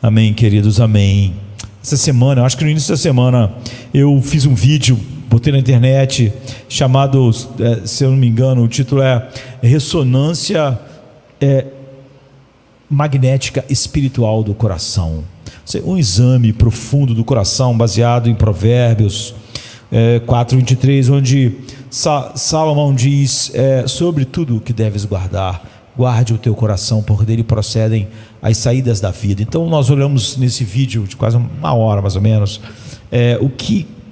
Amém, queridos, amém. Essa semana, eu acho que no início da semana, eu fiz um vídeo, botei na internet, chamado, se eu não me engano, o título é Ressonância Magnética Espiritual do Coração. Um exame profundo do coração, baseado em Provérbios 4:23, onde Salomão diz sobre tudo o que deves guardar. Guarde o teu coração, porque dele procedem as saídas da vida. Então nós olhamos nesse vídeo de quase uma hora mais ou menos,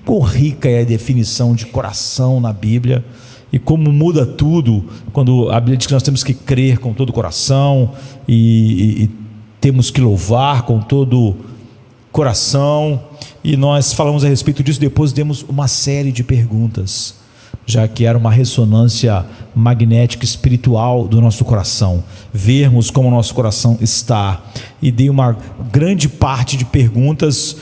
quão rica é a definição de coração na Bíblia e como muda tudo quando a Bíblia diz que nós temos que crer com todo o coração e temos que louvar com todo o coração. E nós falamos a respeito disso, depois demos uma série de perguntas, já que era uma ressonância magnética espiritual do nosso coração, vermos como o nosso coração está, e dei uma grande parte de perguntas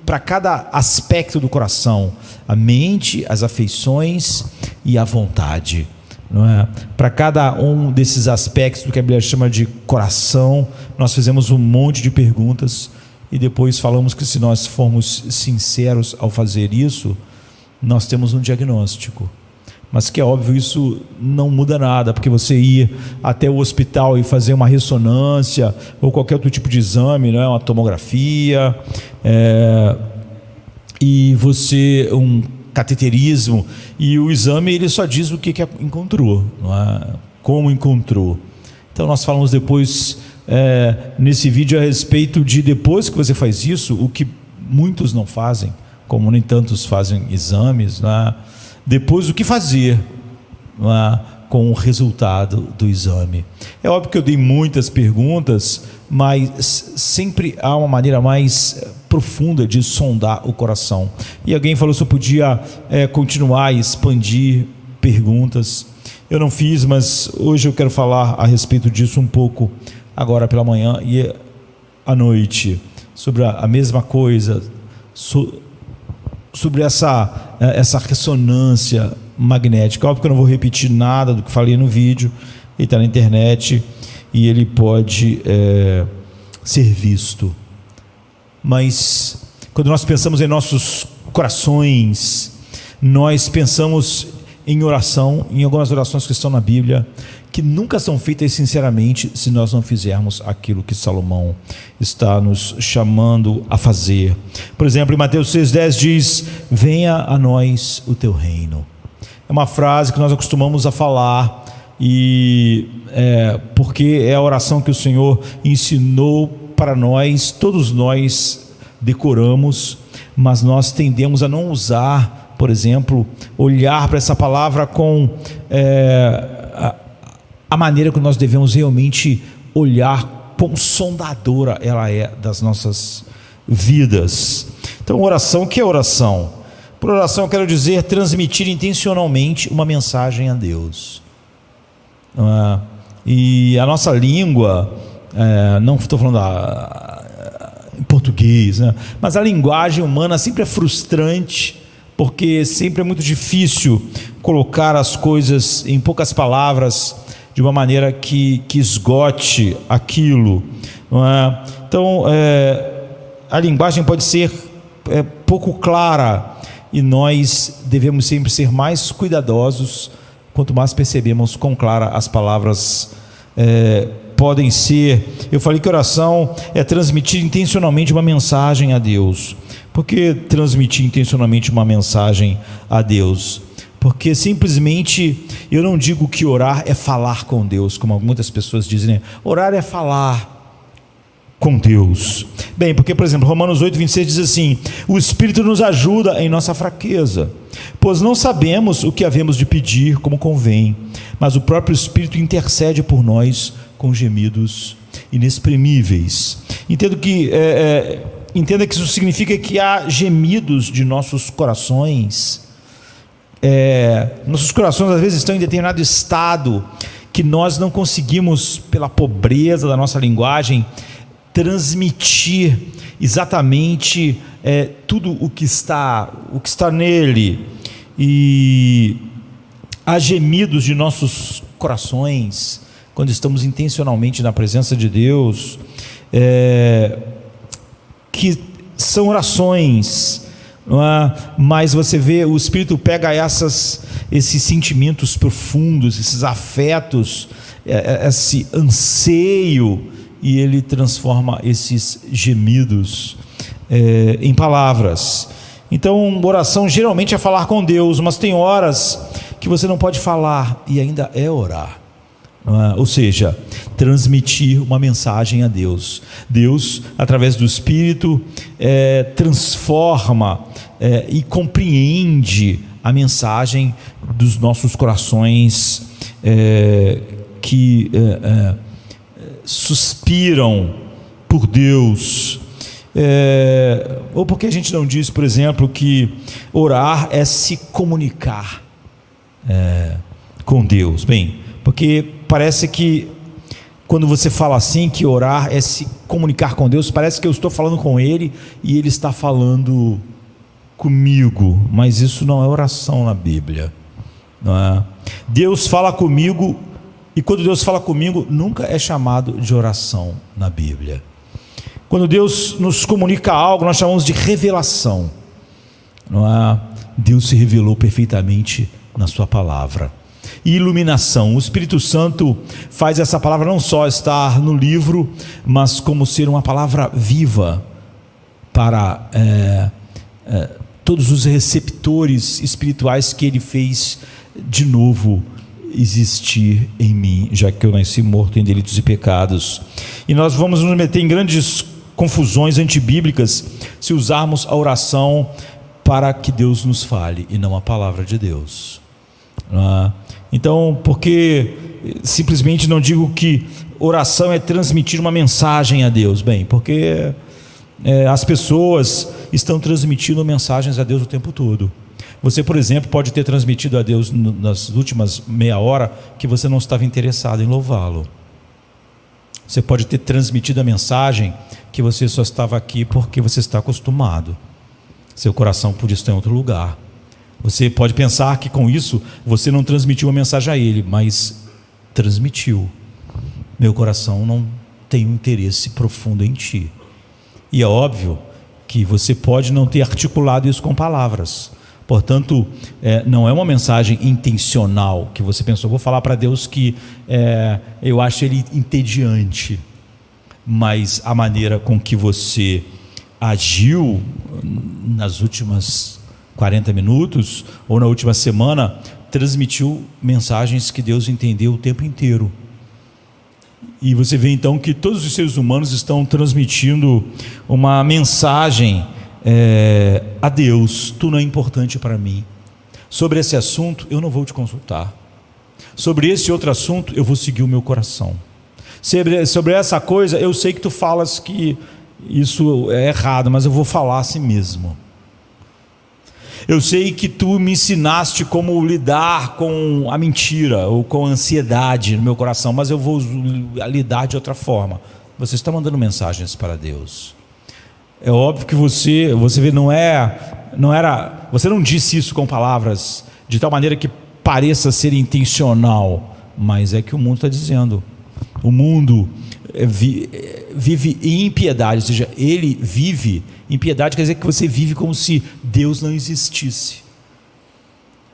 para cada aspecto do coração: a mente, as afeições e a vontade, não é? Para cada um desses aspectos do que a Bíblia chama de coração, nós fizemos um monte de perguntas, e depois falamos que se nós formos sinceros ao fazer isso, nós temos um diagnóstico, mas que é óbvio, isso não muda nada, porque você ir até o hospital e fazer uma ressonância ou qualquer outro tipo de exame, não é? Uma tomografia, e você um cateterismo, e o exame ele só diz o que encontrou, não é? Como encontrou. Então nós falamos depois nesse vídeo a respeito de, depois que você faz isso, o que muitos não fazem, como nem tantos fazem exames, né? Depois o que fazer, né, com o resultado do exame. É óbvio que eu dei muitas perguntas, mas sempre há uma maneira mais profunda de sondar o coração. E alguém falou se eu podia continuar e expandir perguntas. Eu não fiz, mas hoje eu quero falar a respeito disso um pouco, agora pela manhã e à noite, sobre a mesma coisa, sobre essa ressonância magnética. Óbvio que eu não vou repetir nada do que falei no vídeo, ele está na internet e ele pode ser visto. Mas quando nós pensamos em nossos corações, nós pensamos em oração, em algumas orações que estão na Bíblia, que nunca são feitas sinceramente se nós não fizermos aquilo que Salomão está nos chamando a fazer. Por exemplo, em Mateus 6,10 diz: venha a nós o teu reino. É uma frase que nós acostumamos a falar, porque é a oração que o Senhor ensinou para nós, todos nós decoramos, mas nós tendemos a não usar, por exemplo, olhar para essa palavra com a maneira que nós devemos realmente olhar, quão sondadora ela é das nossas vidas. Então, oração, o que é oração? Por oração eu quero dizer transmitir intencionalmente uma mensagem a Deus. E a nossa língua, não estou falando em português, né? Mas a linguagem humana sempre é frustrante, porque sempre é muito difícil colocar as coisas em poucas palavras, de uma maneira que esgote aquilo, não é? Então, a linguagem pode ser pouco clara, e nós devemos sempre ser mais cuidadosos, quanto mais percebemos quão clara as palavras podem ser. Eu falei que oração é transmitir intencionalmente uma mensagem a Deus. Por que transmitir intencionalmente uma mensagem a Deus? Porque simplesmente, eu não digo que orar é falar com Deus, como muitas pessoas dizem, né? Orar é falar com Deus. Bem, porque, por exemplo, Romanos 8:26 diz assim: o Espírito nos ajuda em nossa fraqueza, pois não sabemos o que havemos de pedir como convém, mas o próprio Espírito intercede por nós com gemidos inexprimíveis. Entenda que isso significa que há gemidos de nossos corações. Nossos corações às vezes estão em determinado estado que nós não conseguimos, pela pobreza da nossa linguagem, transmitir exatamente tudo o que está nele. E há gemidos de nossos corações quando estamos intencionalmente na presença de Deus, que são orações, não é? Mas você vê, o Espírito pega esses sentimentos profundos, esses afetos, esse anseio, e ele transforma esses gemidos em palavras. Então, oração geralmente é falar com Deus, mas tem horas que você não pode falar e ainda é orar. Ou seja, transmitir uma mensagem a Deus. Deus, através do Espírito, transforma e compreende a mensagem dos nossos corações que suspiram por Deus. Ou porque a gente não diz, por exemplo, que orar é se comunicar com Deus? Bem, porque parece que quando você fala assim, que orar é se comunicar com Deus, parece que eu estou falando com Ele e Ele está falando comigo, mas isso não é oração na Bíblia, não é? Deus fala comigo, e quando Deus fala comigo, nunca é chamado de oração na Bíblia. Quando Deus nos comunica algo, nós chamamos de revelação, não é? Deus se revelou perfeitamente na sua palavra. E iluminação, o Espírito Santo faz essa palavra não só estar no livro, mas como ser uma palavra viva para todos os receptores espirituais que Ele fez de novo existir em mim, já que eu nasci morto em delitos e pecados. E nós vamos nos meter em grandes confusões antibíblicas se usarmos a oração para que Deus nos fale e não a palavra de Deus. Então, porque simplesmente não digo que oração é transmitir uma mensagem a Deus? Bem, porque as pessoas estão transmitindo mensagens a Deus o tempo todo. Você, por exemplo, pode ter transmitido a Deus nas últimas meia hora que você não estava interessado em louvá-lo. Você pode ter transmitido a mensagem que você só estava aqui porque você está acostumado. Seu coração podia estar em outro lugar. Você pode pensar que com isso você não transmitiu uma mensagem a Ele, mas transmitiu. Meu coração não tem um interesse profundo em Ti. E é óbvio que você pode não ter articulado isso com palavras. Portanto, não é uma mensagem intencional que você pensou, vou falar para Deus que eu acho Ele entediante. Mas a maneira com que você agiu nas últimas 40 minutos ou na última semana transmitiu mensagens que Deus entendeu o tempo inteiro. E você vê então que todos os seres humanos estão transmitindo uma mensagem a Deus: tu não é importante para mim. Sobre esse assunto eu não vou te consultar. Sobre esse outro assunto eu vou seguir o meu coração. Sobre essa coisa eu sei que tu falas que isso é errado, mas eu vou falar assim mesmo. Eu sei que tu me ensinaste como lidar com a mentira ou com a ansiedade no meu coração, mas eu vou lidar de outra forma. Você está mandando mensagens para Deus. É óbvio que você vê, você não disse isso com palavras de tal maneira que pareça ser intencional, mas é que o mundo está dizendo. O mundo vive em impiedade, ou seja, ele vive impiedade, quer dizer que você vive como se Deus não existisse.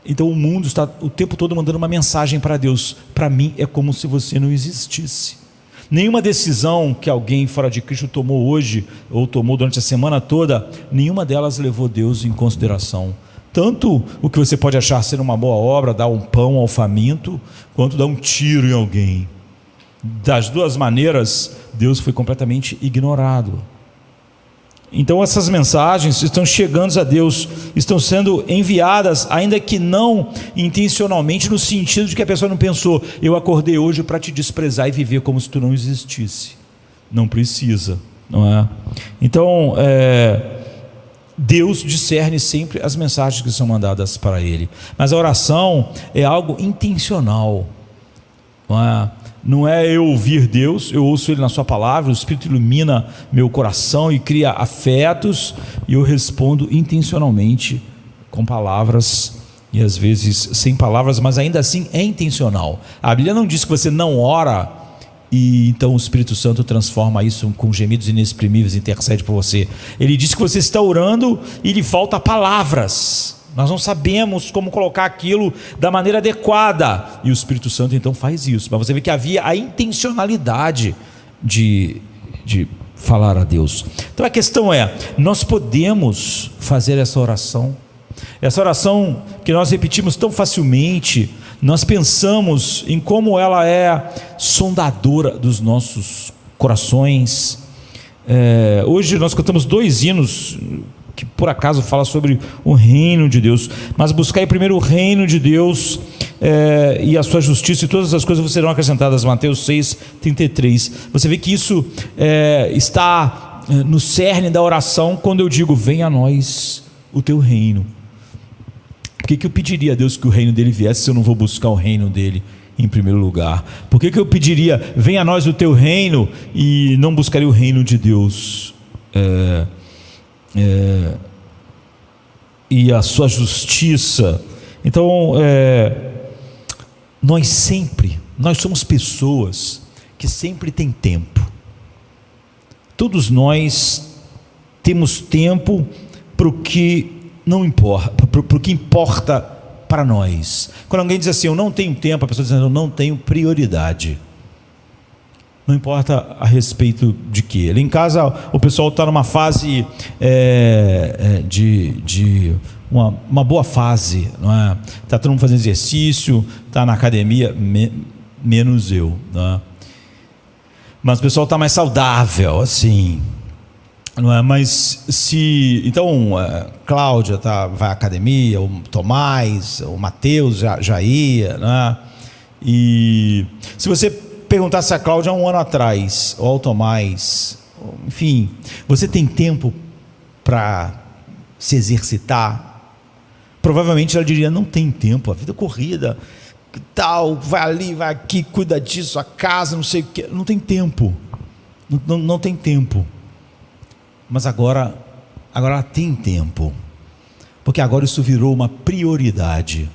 Então o mundo está o tempo todo mandando uma mensagem para Deus: para mim é como se você não existisse. Nenhuma decisão que alguém fora de Cristo tomou hoje, ou tomou durante a semana toda, nenhuma delas levou Deus em consideração. Tanto o que você pode achar ser uma boa obra, dar um pão ao faminto, quanto dar um tiro em alguém. Das duas maneiras, Deus foi completamente ignorado. Então essas mensagens estão chegando a Deus, estão sendo enviadas, ainda que não intencionalmente, no sentido de que a pessoa não pensou: eu acordei hoje para te desprezar e viver como se tu não existisse. Não precisa, não é? Então Deus discerne sempre as mensagens que são mandadas para Ele, mas a oração é algo intencional, não é? Não é eu ouvir Deus, eu ouço Ele na sua palavra, o Espírito ilumina meu coração e cria afetos, e eu respondo intencionalmente com palavras, e às vezes sem palavras, mas ainda assim é intencional. A Bíblia não diz que você não ora e então o Espírito Santo transforma isso com gemidos inexprimíveis, intercede por você. Ele diz que você está orando e lhe falta palavras. Nós não sabemos como colocar aquilo da maneira adequada, e o Espírito Santo então faz isso. Mas você vê que havia a intencionalidade de falar a Deus. Então a questão é: nós podemos fazer essa oração que nós repetimos tão facilmente. Nós pensamos em como ela é sondadora dos nossos corações. Hoje nós cantamos 2 hinos que por acaso fala sobre o reino de Deus, mas buscai primeiro o reino de Deus e a sua justiça, e todas as coisas serão acrescentadas. Mateus 6:33. Você vê que isso está no cerne da oração, quando eu digo: venha a nós o teu reino. Por que eu pediria a Deus que o reino dele viesse se eu não vou buscar o reino dele em primeiro lugar? Por que eu pediria: venha a nós o teu reino, e não buscaria o reino de Deus e a sua justiça? Então nós somos pessoas que sempre têm tempo. Todos nós temos tempo para o que não importa, para o que importa para nós. Quando alguém diz assim: eu não tenho tempo, a pessoa diz: eu não tenho prioridade. Não importa a respeito de quê. Lá em casa o pessoal está numa fase de uma boa fase, não é? Está todo mundo fazendo exercício, está na academia, menos eu, não é? Mas o pessoal está mais saudável, assim, não é? Mas então Cláudia vai à academia, o Tomás, o Mateus já ia, né? E se você perguntasse a Cláudia há 1 ano atrás, ou ao Tomás, enfim, você tem tempo para se exercitar? Provavelmente ela diria: não tem tempo, a vida é corrida, tal, vai ali, vai aqui, cuida disso, a casa, não sei o que, não tem tempo, não tem tempo. Mas agora ela tem tempo, porque agora isso virou uma prioridade.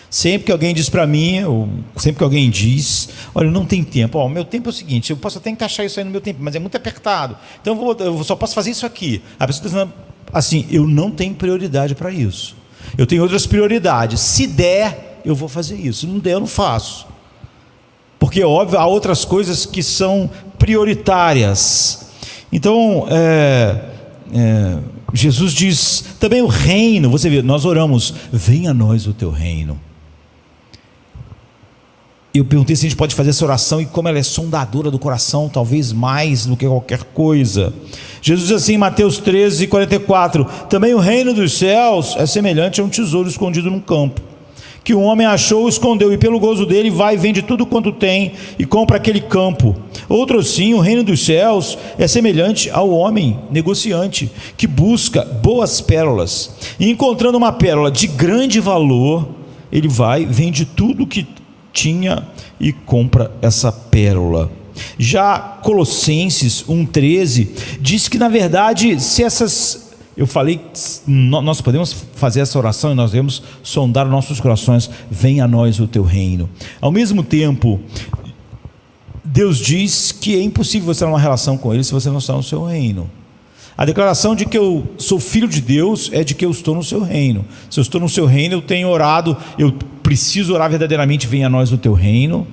Sempre que alguém diz para mim, ou sempre que alguém diz: olha, não tem tempo, o meu tempo é o seguinte, eu posso até encaixar isso aí no meu tempo, mas é muito apertado, então eu só posso fazer isso aqui. A pessoa está dizendo assim: eu não tenho prioridade para isso, eu tenho outras prioridades. Se der, eu vou fazer isso, se não der, eu não faço, porque óbvio, há outras coisas que são prioritárias. Então Jesus diz também o reino. Você vê, nós oramos: venha a nós o teu reino. Eu perguntei se a gente pode fazer essa oração, e como ela é sondadora do coração, talvez mais do que qualquer coisa. Jesus diz assim em Mateus 13:44: também o reino dos céus é semelhante a um tesouro escondido num campo, que um homem achou, escondeu, e pelo gozo dele vai e vende tudo quanto tem e compra aquele campo. Outro assim, o reino dos céus é semelhante ao homem negociante, que busca boas pérolas, e encontrando uma pérola de grande valor, ele vai, vende tudo que tinha e compra essa pérola. Já Colossenses 1:13 diz que, na verdade, se essas... Eu falei, nós podemos fazer essa oração e nós devemos sondar nossos corações: venha a nós o teu reino. Ao mesmo tempo, Deus diz que é impossível você ter uma relação com Ele se você não está no seu reino. A declaração de que eu sou filho de Deus é de que eu estou no seu reino. Se eu estou no seu reino, eu tenho orado, eu preciso orar verdadeiramente: venha a nós o teu reino.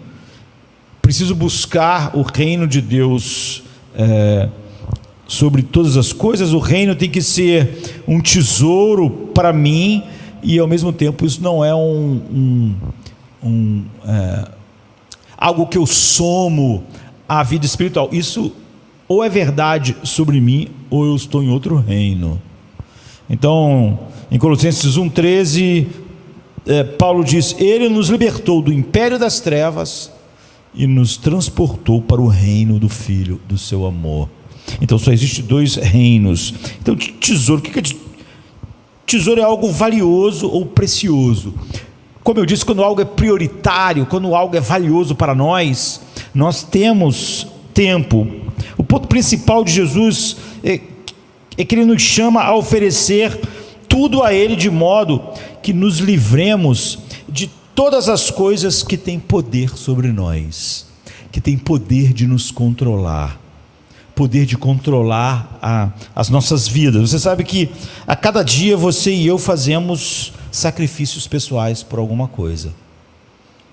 Preciso buscar o reino de Deus sobre todas as coisas. O reino tem que ser um tesouro para mim, e ao mesmo tempo isso não é algo que eu somo à vida espiritual. Isso ou é verdade sobre mim, ou eu estou em outro reino. Então, em Colossenses 1:13, Paulo diz: ele nos libertou do império das trevas e nos transportou para o reino do Filho do seu amor. Então só existe 2 reinos. Então tesouro, o que é tesouro? É algo valioso ou precioso. Como eu disse, quando algo é prioritário, quando algo é valioso para nós, nós temos tempo. O ponto principal de Jesus é que Ele nos chama a oferecer tudo a Ele, de modo que nos livremos de todas as coisas que têm poder sobre nós. que tem poder de nos controlar, poder de controlar as nossas vidas. Você sabe que a cada dia você e eu fazemos sacrifícios pessoais por alguma coisa.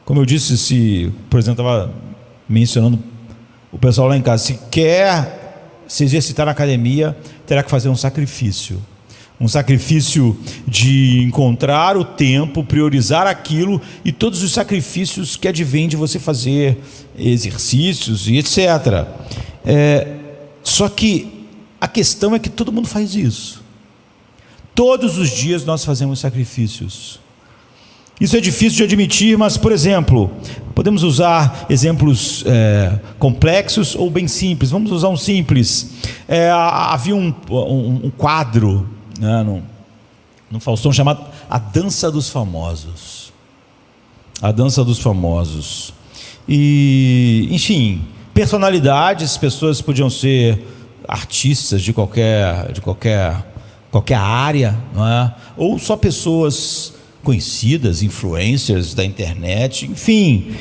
Como eu disse, por exemplo, estava mencionando o pessoal lá em casa, se quer se exercitar na academia, terá que fazer um sacrifício de encontrar o tempo, priorizar aquilo e todos os sacrifícios que advêm de você fazer exercícios e etc. Só que a questão é que todo mundo faz isso. Todos os dias nós fazemos sacrifícios. Isso é difícil de admitir, mas, por exemplo, podemos usar exemplos complexos ou bem simples. Vamos usar um simples. Havia um quadro, né, no Faustão, chamado A Dança dos Famosos. A Dança dos Famosos. E, enfim, personalidades, pessoas podiam ser artistas de qualquer área, não é? Ou só pessoas conhecidas, influencers da internet, enfim,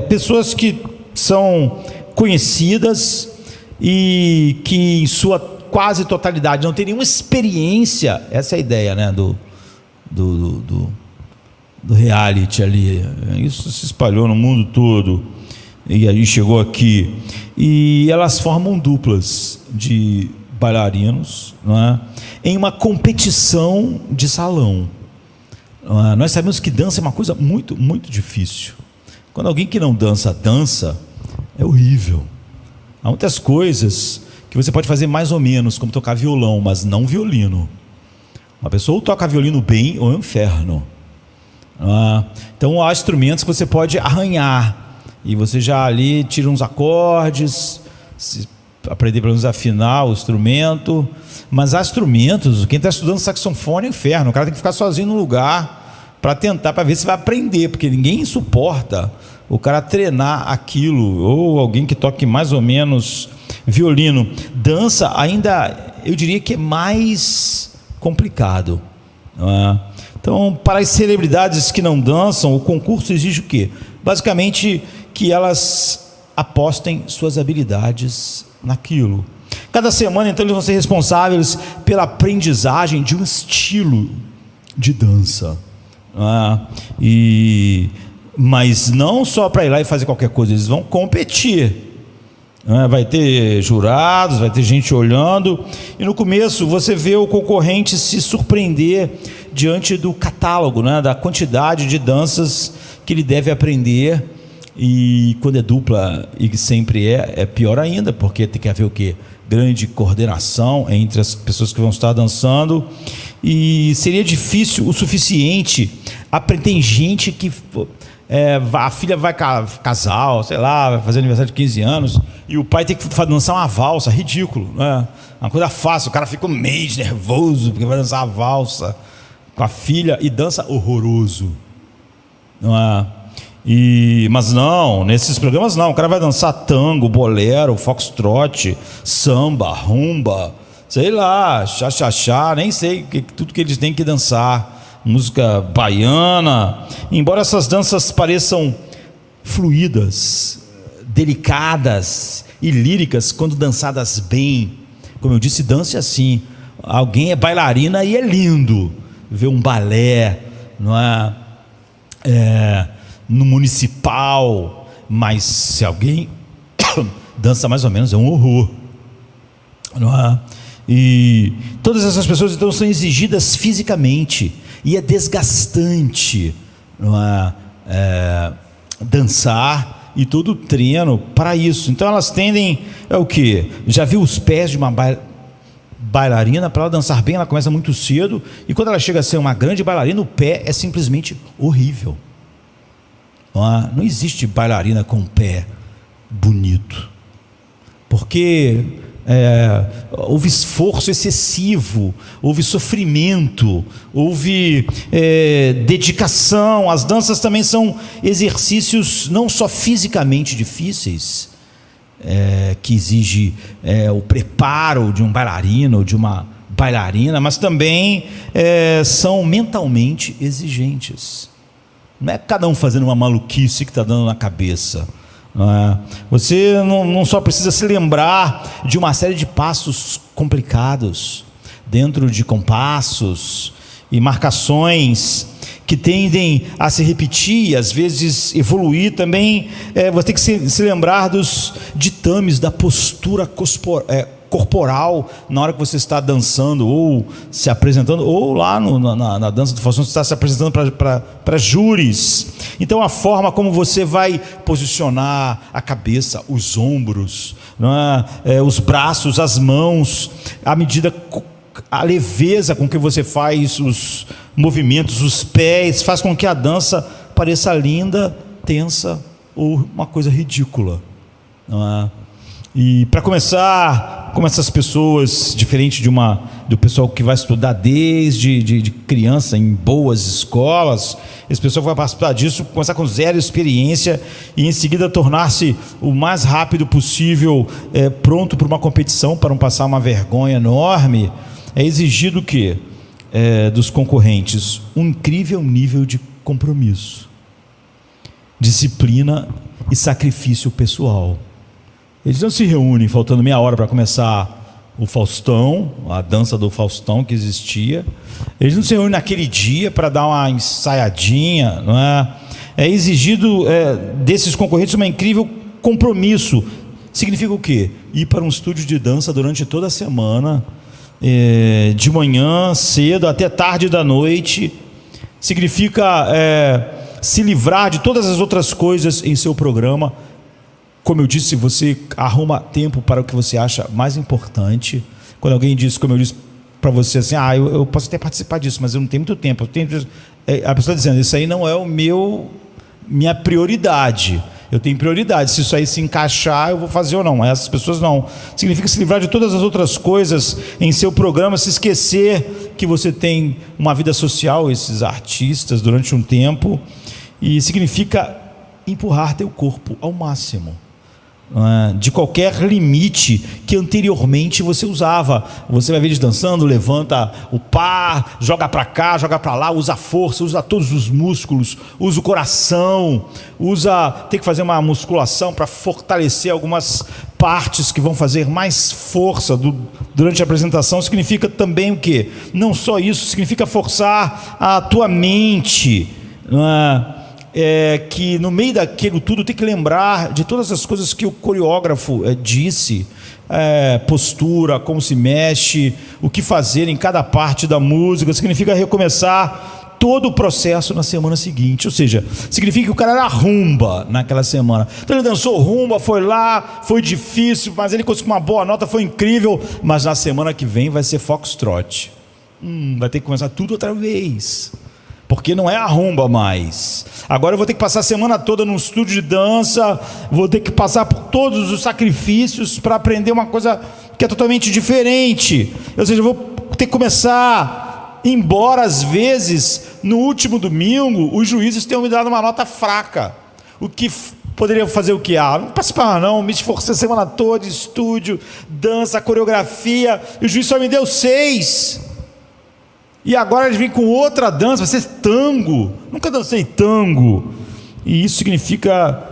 pessoas que são conhecidas e que em sua quase totalidade não tem nenhuma experiência. Essa é a ideia, né, do reality ali. Isso se espalhou no mundo todo e aí chegou aqui, e elas formam duplas de bailarinos, não é? Em uma competição de salão. Nós sabemos que dança é uma coisa muito, muito difícil. Quando alguém que não dança, é horrível. Há muitas coisas que você pode fazer mais ou menos, como tocar violão, mas não violino. Uma pessoa ou toca violino bem ou é um inferno. Então há instrumentos que você pode arranhar, e você já ali tira uns acordes, aprender pelo menos a afinar o instrumento. Mas há instrumentos, quem está estudando saxofone é um inferno. O cara tem que ficar sozinho no lugar para tentar, para ver se vai aprender, porque ninguém suporta o cara treinar aquilo, ou alguém que toque mais ou menos violino. Dança ainda, eu diria que é mais complicado, não é? Então, para as celebridades que não dançam, o concurso exige o quê? Basicamente que elas apostem suas habilidades naquilo. Cada semana, então, eles vão ser responsáveis pela aprendizagem de um estilo de dança. Mas não só para ir lá e fazer qualquer coisa, eles vão competir. Vai ter jurados, vai ter gente olhando, e no começo você vê o concorrente se surpreender diante do catálogo, né, da quantidade de danças que ele deve aprender. E quando é dupla, e sempre é pior ainda, porque tem que haver o quê? Grande coordenação entre as pessoas que vão estar dançando, e seria difícil o suficiente. Tem gente que a filha vai casar, sei lá, vai fazer aniversário de 15 anos, e o pai tem que dançar uma valsa, ridículo, né? Uma coisa fácil, o cara fica um mês nervoso porque vai dançar a valsa com a filha, e dança horroroso, não é? Mas não, nesses programas não, o cara vai dançar tango, bolero, foxtrot, samba, rumba, sei lá, chá, nem sei, tudo que eles têm que dançar, música baiana. Embora essas danças pareçam fluídas, delicadas e líricas quando dançadas bem, como eu disse, dance assim. Alguém é bailarina e é lindo ver um balé, não é? No municipal, mas se alguém dança mais ou menos, é um horror, não é? E todas essas pessoas então são exigidas fisicamente, e é desgastante, não é? Dançar, e todo o treino para isso. Então elas tendem, o quê? Já viu os pés de uma bailarina? Para ela dançar bem, ela começa muito cedo, e quando ela chega a ser uma grande bailarina, o pé é simplesmente horrível. Não existe bailarina com pé bonito, porque houve esforço excessivo, houve sofrimento, houve dedicação. As danças também são exercícios não só fisicamente difíceis, que exige o preparo de um bailarino ou de uma bailarina, mas também são mentalmente exigentes. Não é cada um fazendo uma maluquice que está dando na cabeça. não é? Você não só precisa se lembrar de uma série de passos complicados, dentro de compassos e marcações que tendem a se repetir, às vezes evoluir também. Você tem que se lembrar dos ditames da postura corporal na hora que você está dançando ou se apresentando, ou lá na dança do Faustão você está se apresentando para júris. Então a forma como você vai posicionar a cabeça, os ombros, não é? Os braços, as mãos, a leveza com que você faz os movimentos, os pés, faz com que a dança pareça linda, tensa ou uma coisa ridícula, não é? E para começar, como essas pessoas, diferente do pessoal que vai estudar desde de criança em boas escolas, esse pessoal vai participar disso, começar com zero experiência e em seguida tornar-se o mais rápido possível pronto para uma competição, para não passar uma vergonha enorme. É exigido o quê? Dos concorrentes? Um incrível nível de compromisso, disciplina e sacrifício pessoal. Eles não se reúnem faltando meia hora para começar o Faustão, a dança do Faustão que existia. Eles não se reúnem naquele dia para dar uma ensaiadinha, não é? É exigido desses concorrentes um incrível compromisso. Significa o quê? Ir para um estúdio de dança durante toda a semana, de manhã cedo até tarde da noite. Significa se livrar de todas as outras coisas em seu programa. Como eu disse, você arruma tempo para o que você acha mais importante. Quando alguém diz, como eu disse para você, assim, eu posso até participar disso, mas eu não tenho muito tempo. A pessoa dizendo, isso aí não é minha prioridade. Eu tenho prioridade. Se isso aí se encaixar, eu vou fazer ou não. Essas pessoas não. Significa se livrar de todas as outras coisas em seu programa, se esquecer que você tem uma vida social, esses artistas, durante um tempo. E significa empurrar teu corpo ao máximo, de qualquer limite que anteriormente você usava. Você vai ver eles dançando, levanta o par, joga para cá, joga para lá, usa a força, usa todos os músculos, usa o coração, tem que fazer uma musculação para fortalecer algumas partes que vão fazer mais força durante a apresentação. Significa também o quê? Não só isso, significa forçar a tua mente, que no meio daquilo tudo tem que lembrar de todas as coisas que o coreógrafo disse, postura, como se mexe, o que fazer em cada parte da música. Significa recomeçar todo o processo na semana seguinte. Ou seja, significa que o cara era rumba naquela semana. Então ele dançou rumba, foi lá, foi difícil, mas ele conseguiu uma boa nota, foi incrível. Mas na semana que vem vai ser foxtrot. Vai ter que começar tudo outra vez, porque não é a rumba mais. Agora eu vou ter que passar a semana toda num estúdio de dança, vou ter que passar por todos os sacrifícios para aprender uma coisa que é totalmente diferente. Ou seja, eu vou ter que começar, embora às vezes, no último domingo, os juízes tenham me dado uma nota fraca. O que poderia fazer o quê? Não participar não, me esforcei a semana toda, estúdio, dança, coreografia, e o juiz só me deu 6. E agora eles vêm com outra dança, vai ser tango. Nunca dancei tango. E isso significa,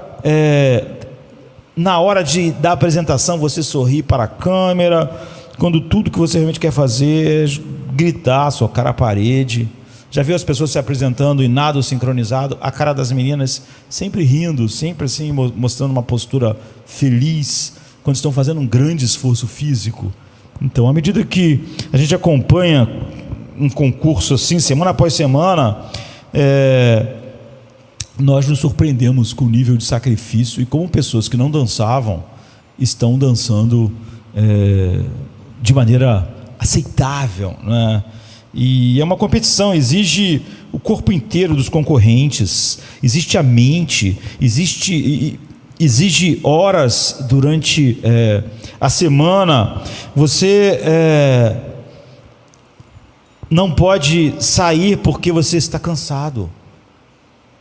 na hora da apresentação, você sorrir para a câmera, quando tudo que você realmente quer fazer é gritar, socar a parede. Já viu as pessoas se apresentando em nado sincronizado? A cara das meninas sempre rindo, sempre assim, mostrando uma postura feliz, quando estão fazendo um grande esforço físico. Então, à medida que a gente acompanha um concurso assim, semana após semana, nós nos surpreendemos com o nível de sacrifício e como pessoas que não dançavam estão dançando de maneira aceitável, né? E é uma competição, exige o corpo inteiro dos concorrentes, existe a mente, exige horas durante a semana. Você não pode sair porque você está cansado,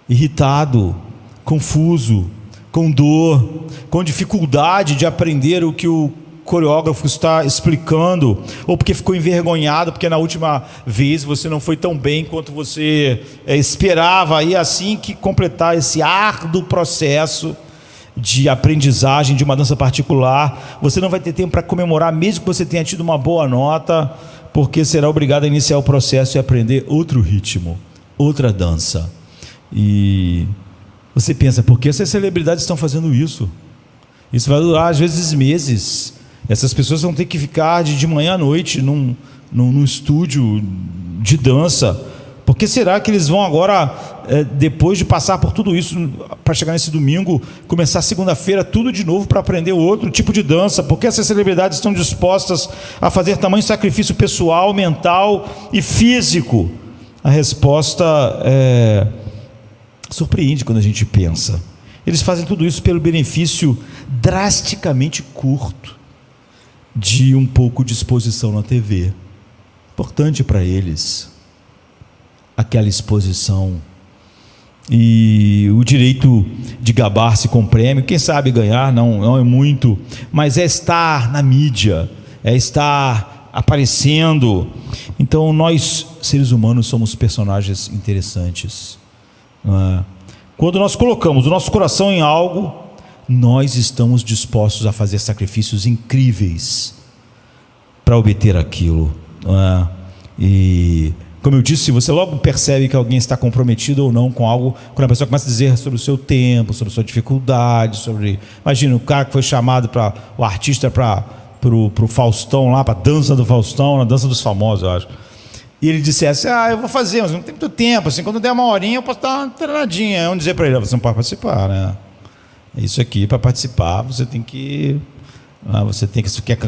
irritado, confuso, com dor, com dificuldade de aprender o que o coreógrafo está explicando, ou porque ficou envergonhado porque na última vez você não foi tão bem quanto você esperava, e assim que completar esse árduo processo. de aprendizagem de uma dança particular. Você não vai ter tempo para comemorar, mesmo que você tenha tido uma boa nota, porque será obrigado a iniciar o processo e aprender outro ritmo, outra dança. E você pensa, por que essas celebridades estão fazendo isso? Isso vai durar às vezes meses. Essas pessoas vão ter que ficar de manhã à noite num estúdio de dança. Por que será que eles vão agora, depois de passar por tudo isso, para chegar nesse domingo, começar segunda-feira tudo de novo para aprender outro tipo de dança? Por que essas celebridades estão dispostas a fazer tamanho sacrifício pessoal, mental e físico? A resposta surpreende quando a gente pensa. Eles fazem tudo isso pelo benefício drasticamente curto de um pouco de exposição na TV. Importante para eles aquela exposição e o direito de gabar-se com prêmio. Quem sabe ganhar não é muito, mas é estar na mídia, é estar aparecendo. Então nós, seres humanos, somos personagens interessantes, não é? Quando nós colocamos o nosso coração em algo, nós estamos dispostos a fazer sacrifícios incríveis para obter aquilo, não é? E como eu disse, você logo percebe que alguém está comprometido ou não com algo quando a pessoa começa a dizer sobre o seu tempo, sobre a sua dificuldade, imagina, o cara que foi chamado o artista para o Faustão lá, para a dança do Faustão, na dança dos famosos, eu acho. E ele dissesse, eu vou fazer, mas não tem muito tempo, assim, quando der uma horinha eu posso dar uma treinadinha. Eu vou dizer para ele, você não pode participar, né? Isso aqui, para participar, você tem que, se quer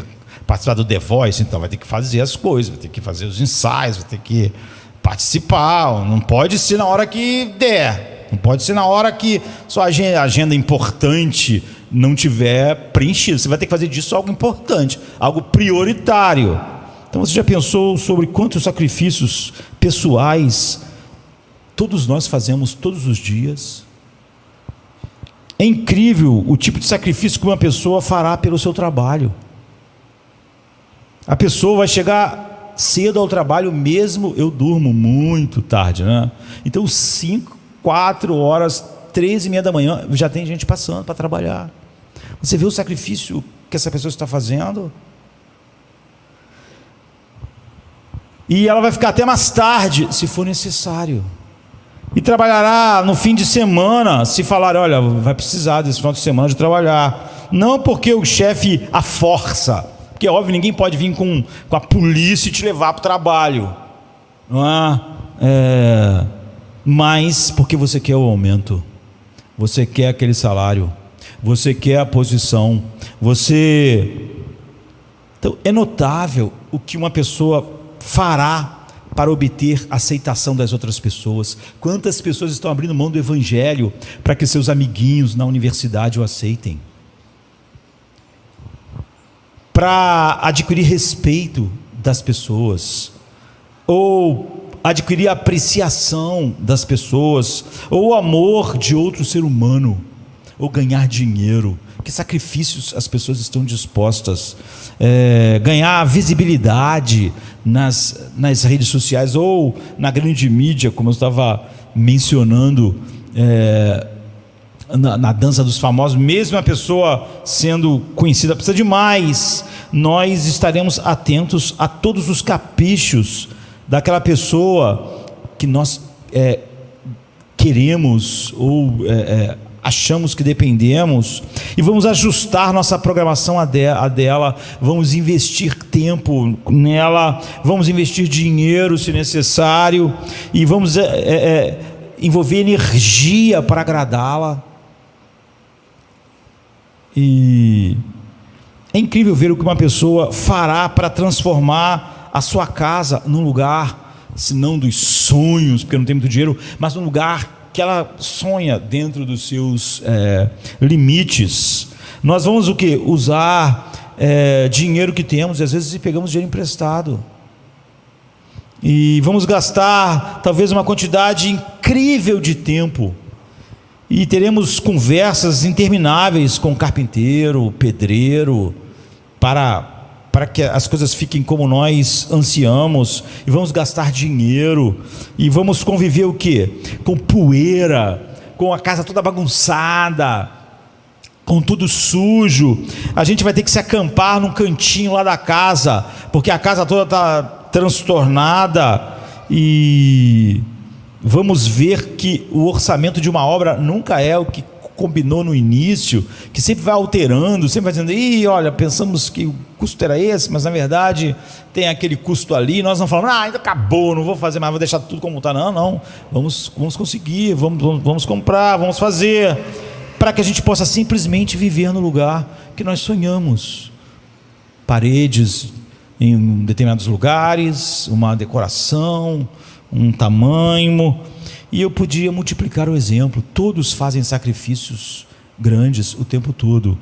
participar do The Voice, então vai ter que fazer as coisas, vai ter que fazer os ensaios, vai ter que participar, não pode ser na hora que der, não pode ser na hora que sua agenda importante não tiver preenchida. Você vai ter que fazer disso algo importante, algo prioritário. Então você já pensou sobre quantos sacrifícios pessoais todos nós fazemos todos os dias? É incrível o tipo de sacrifício que uma pessoa fará pelo seu trabalho. A pessoa vai chegar cedo ao trabalho, mesmo eu durmo muito tarde, né? Então 5, 4 horas, 3:30 da manhã, já tem gente passando para trabalhar. Você vê o sacrifício que essa pessoa está fazendo? E ela vai ficar até mais tarde, se for necessário. E trabalhará no fim de semana, se falar, olha, vai precisar desse final de semana de trabalhar. Não porque o chefe a força, porque é óbvio, ninguém pode vir com a polícia e te levar para o trabalho, não é? Mas porque você quer o aumento, você quer aquele salário, você quer a posição, Então é notável o que uma pessoa fará para obter a aceitação das outras pessoas. Quantas pessoas estão abrindo mão do evangelho para que seus amiguinhos na universidade o aceitem? Para adquirir respeito das pessoas, ou adquirir a apreciação das pessoas, ou o amor de outro ser humano, ou ganhar dinheiro. Que sacrifícios as pessoas estão dispostas ganhar visibilidade nas redes sociais ou na grande mídia, como eu estava mencionando, na dança dos famosos. Mesmo a pessoa sendo conhecida, precisa de mais. Nós estaremos atentos a todos os caprichos daquela pessoa que nós queremos ou achamos que dependemos, e vamos ajustar nossa programação a dela, vamos investir tempo nela, vamos investir dinheiro se necessário, e vamos envolver energia para agradá-la. E é incrível ver o que uma pessoa fará para transformar a sua casa num lugar, se não dos sonhos, porque não tem muito dinheiro, mas num lugar que ela sonha dentro dos seus limites. Nós vamos o quê? Usar dinheiro que temos, e às vezes pegamos dinheiro emprestado, e vamos gastar talvez uma quantidade incrível de tempo, e teremos conversas intermináveis com o carpinteiro, o pedreiro, para que as coisas fiquem como nós ansiamos, e vamos gastar dinheiro, e vamos conviver o quê? Com poeira, com a casa toda bagunçada, com tudo sujo. A gente vai ter que se acampar num cantinho lá da casa, porque a casa toda está transtornada. E vamos ver que o orçamento de uma obra nunca é o que combinou no início, que sempre vai alterando, sempre vai dizendo: ih, olha, pensamos que o custo era esse, mas na verdade tem aquele custo ali. Nós não falamos: ainda acabou, não vou fazer mais, vou deixar tudo como está. Não, vamos conseguir, vamos comprar, vamos fazer, para que a gente possa simplesmente viver no lugar que nós sonhamos. Paredes em determinados lugares, uma decoração, um tamanho. E eu podia multiplicar o exemplo. Todos fazem sacrifícios grandes o tempo todo.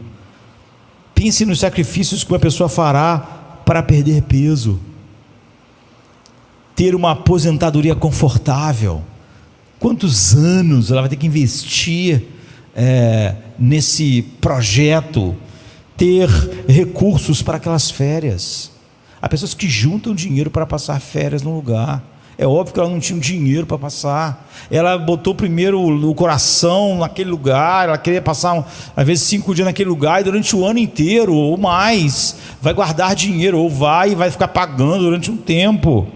Pense nos sacrifícios que uma pessoa fará para perder peso, ter uma aposentadoria confortável. Quantos anos ela vai ter que investir nesse projeto, ter recursos para aquelas férias. Há pessoas que juntam dinheiro para passar férias num lugar. É óbvio que ela não tinha dinheiro para passar. Ela botou primeiro o coração naquele lugar. Ela queria passar, às vezes, 5 dias naquele lugar, e durante o ano inteiro ou mais vai guardar dinheiro, ou vai ficar pagando durante um tempo.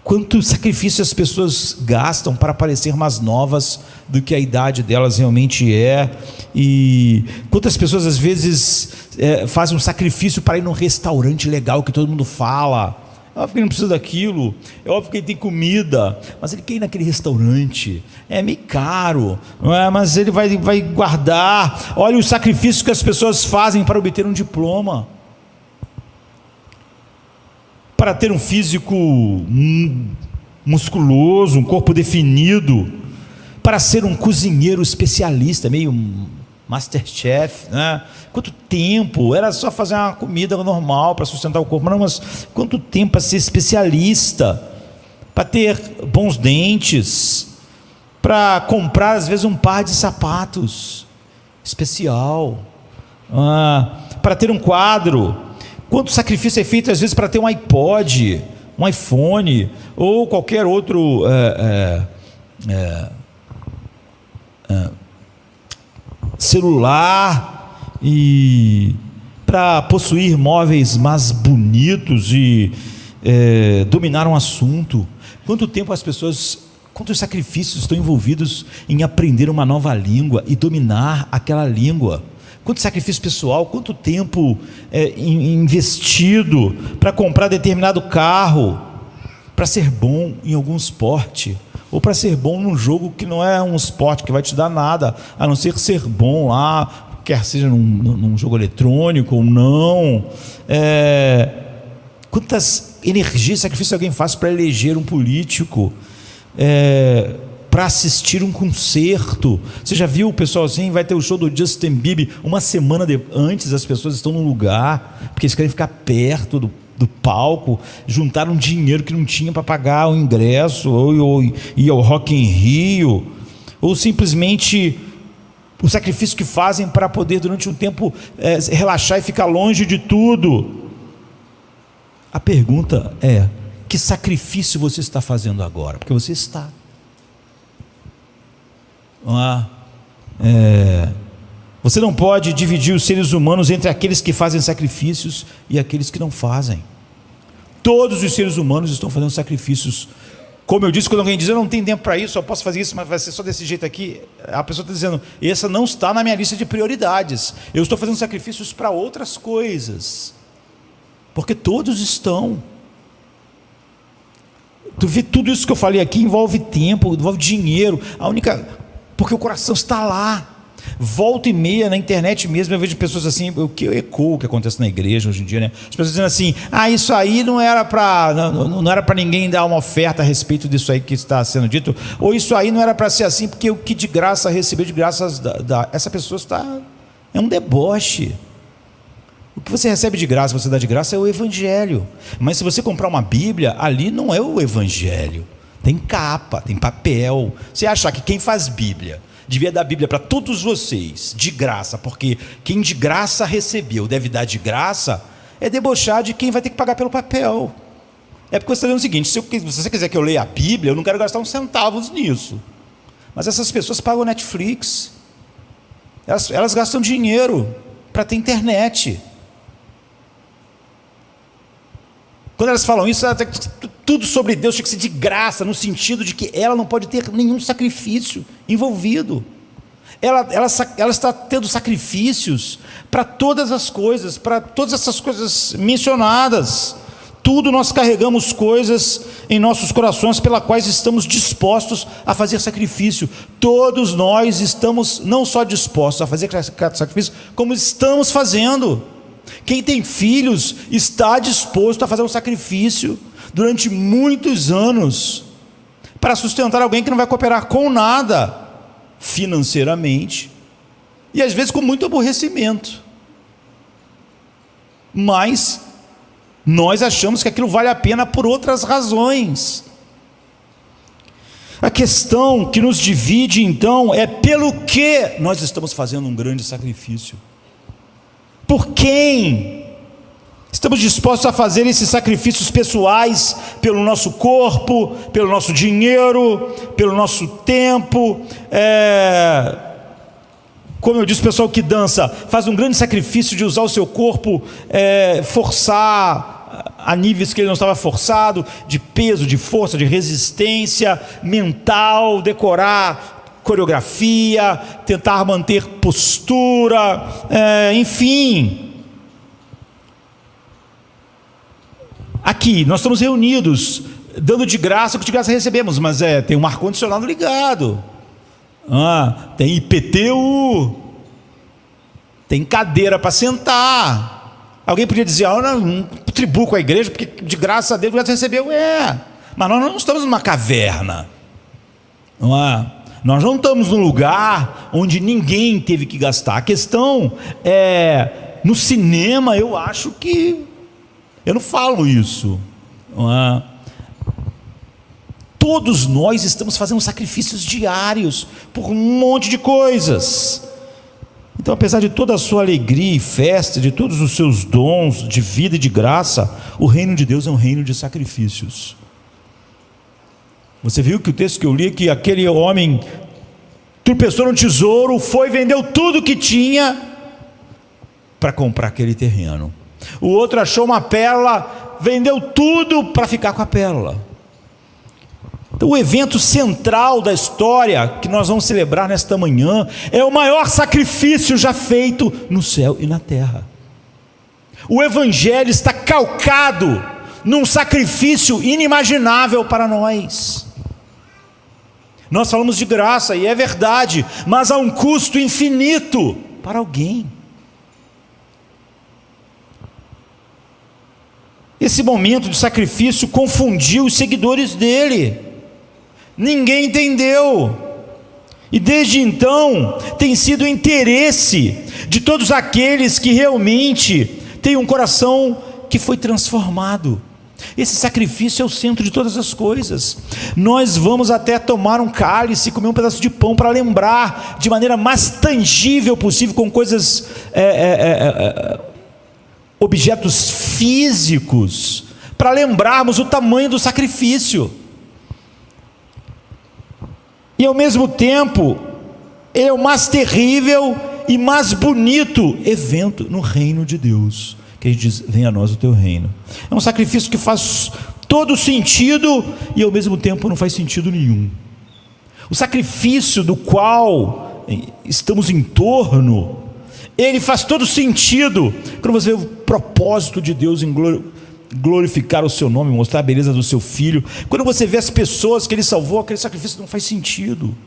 Quanto sacrifício as pessoas gastam para parecer mais novas do que a idade delas realmente é. E quantas pessoas às vezes fazem um sacrifício para ir num restaurante legal que todo mundo fala. É óbvio que ele não precisa daquilo, é óbvio que ele tem comida, mas ele quer ir naquele restaurante, é meio caro, não é? Mas ele vai guardar. Olha os sacrifícios que as pessoas fazem para obter um diploma, para ter um físico musculoso, um corpo definido, para ser um cozinheiro especialista, meio Masterchef, né? Quanto tempo? Era só fazer uma comida normal para sustentar o corpo, mas quanto tempo para ser especialista, para ter bons dentes, para comprar às vezes um par de sapatos especial, para ter um quadro. Quanto sacrifício é feito às vezes para ter um iPod, um iPhone ou qualquer outro celular, e para possuir móveis mais bonitos e dominar um assunto. Quantos sacrifícios estão envolvidos em aprender uma nova língua e dominar aquela língua? Quanto sacrifício pessoal, quanto tempo investido para comprar determinado carro, para ser bom em algum esporte, ou para ser bom num jogo que não é um esporte que vai te dar nada, a não ser bom lá, quer seja num jogo eletrônico ou não. Quantas energias e sacrifícios alguém faz para eleger um político, para assistir um concerto. Você já viu o pessoal assim, vai ter o show do Justin Bieber, uma semana antes as pessoas estão num lugar, porque eles querem ficar perto do palco, juntaram dinheiro que não tinha para pagar o ingresso, ou ir ao Rock in Rio, ou simplesmente o sacrifício que fazem para poder durante um tempo relaxar e ficar longe de tudo. A pergunta é: que sacrifício você está fazendo agora? Porque você está. Você não pode dividir os seres humanos entre aqueles que fazem sacrifícios e aqueles que não fazem. Todos os seres humanos estão fazendo sacrifícios. Como eu disse, quando alguém diz: eu não tenho tempo para isso, eu posso fazer isso, mas vai ser só desse jeito aqui, a pessoa está dizendo: essa não está na minha lista de prioridades, eu estou fazendo sacrifícios para outras coisas, porque todos estão. Tu vê, tudo isso que eu falei aqui envolve tempo, envolve dinheiro, porque o coração está lá. Volta e meia na internet mesmo eu vejo pessoas assim, o que ecoa o que acontece na igreja hoje em dia, né? As pessoas dizendo assim: isso aí não era para ninguém dar uma oferta a respeito disso aí que está sendo dito, ou isso aí não era para ser assim, porque o que de graça recebeu de graças essa pessoa é um deboche. O que você recebe de graça, você dá de graça, é o evangelho. Mas se você comprar uma Bíblia, ali não é o evangelho, tem capa, tem papel. Você achar que quem faz Bíblia devia dar a Bíblia para todos vocês, de graça, porque quem de graça recebeu deve dar de graça, é debochar de quem vai ter que pagar pelo papel. É porque você está dizendo o seguinte: se você quiser que eu leia a Bíblia, eu não quero gastar uns centavos nisso. mas essas pessoas pagam Netflix, elas gastam dinheiro para ter internet. Quando elas falam isso, tudo sobre Deus tinha que ser de graça, no sentido de que ela não pode ter nenhum sacrifício envolvido. Ela está tendo sacrifícios para todas as coisas, para todas essas coisas mencionadas. Tudo nós carregamos coisas em nossos corações pelas quais estamos dispostos a fazer sacrifício. Todos nós estamos não só dispostos a fazer sacrifício, como estamos fazendo. Quem tem filhos está disposto a fazer um sacrifício durante muitos anos para sustentar alguém que não vai cooperar com nada financeiramente, e às vezes com muito aborrecimento, mas nós achamos que aquilo vale a pena por outras razões. A questão que nos divide então é pelo que nós estamos fazendo um grande sacrifício, por quem estamos dispostos a fazer esses sacrifícios pessoais, pelo nosso corpo, pelo nosso dinheiro, pelo nosso tempo. Como eu disse, o pessoal que dança faz um grande sacrifício de usar o seu corpo, forçar a níveis que ele não estava forçado, de peso, de força, de resistência mental, decorar coreografia, tentar manter postura, enfim. Aqui, nós estamos reunidos, dando de graça o que de graça recebemos, mas tem um ar-condicionado ligado, tem IPTU, tem cadeira para sentar. Alguém podia dizer, não tributo com a igreja, porque de graça a Deus já recebeu. Mas nós não estamos numa caverna, nós não estamos num lugar onde ninguém teve que gastar. A questão no cinema, eu acho que eu não falo isso. Todos nós estamos fazendo sacrifícios diários por um monte de coisas. Então, apesar de toda a sua alegria e festa, de todos os seus dons de vida e de graça, o reino de Deus é um reino de sacrifícios. Você viu que o texto que eu li, que aquele homem tropeçou no tesouro, foi, vendeu tudo que tinha para comprar aquele terreno. O outro achou uma pérola, vendeu tudo para ficar com a pérola. Então, o evento central da história que nós vamos celebrar nesta manhã é o maior sacrifício já feito no céu e na terra. O evangelho está calcado num sacrifício inimaginável para nós. Nós falamos de graça, e é verdade, mas há um custo infinito para alguém. Esse momento de sacrifício confundiu os seguidores dele. Ninguém entendeu. E desde então tem sido o interesse de todos aqueles que realmente têm um coração que foi transformado. Esse sacrifício é o centro de todas as coisas. Nós vamos até tomar um cálice, comer um pedaço de pão para lembrar de maneira mais tangível possível, com coisas, objetos físicos, para lembrarmos o tamanho do sacrifício. E ao mesmo tempo, é o mais terrível e mais bonito evento no reino de Deus, que a gente diz, venha a nós o teu reino. É um sacrifício que faz todo sentido e ao mesmo tempo não faz sentido nenhum. O sacrifício do qual estamos em torno, ele faz todo sentido quando você vê o propósito de Deus em glorificar o seu nome, mostrar a beleza do seu filho. Quando você vê as pessoas que ele salvou, aquele sacrifício não faz sentido.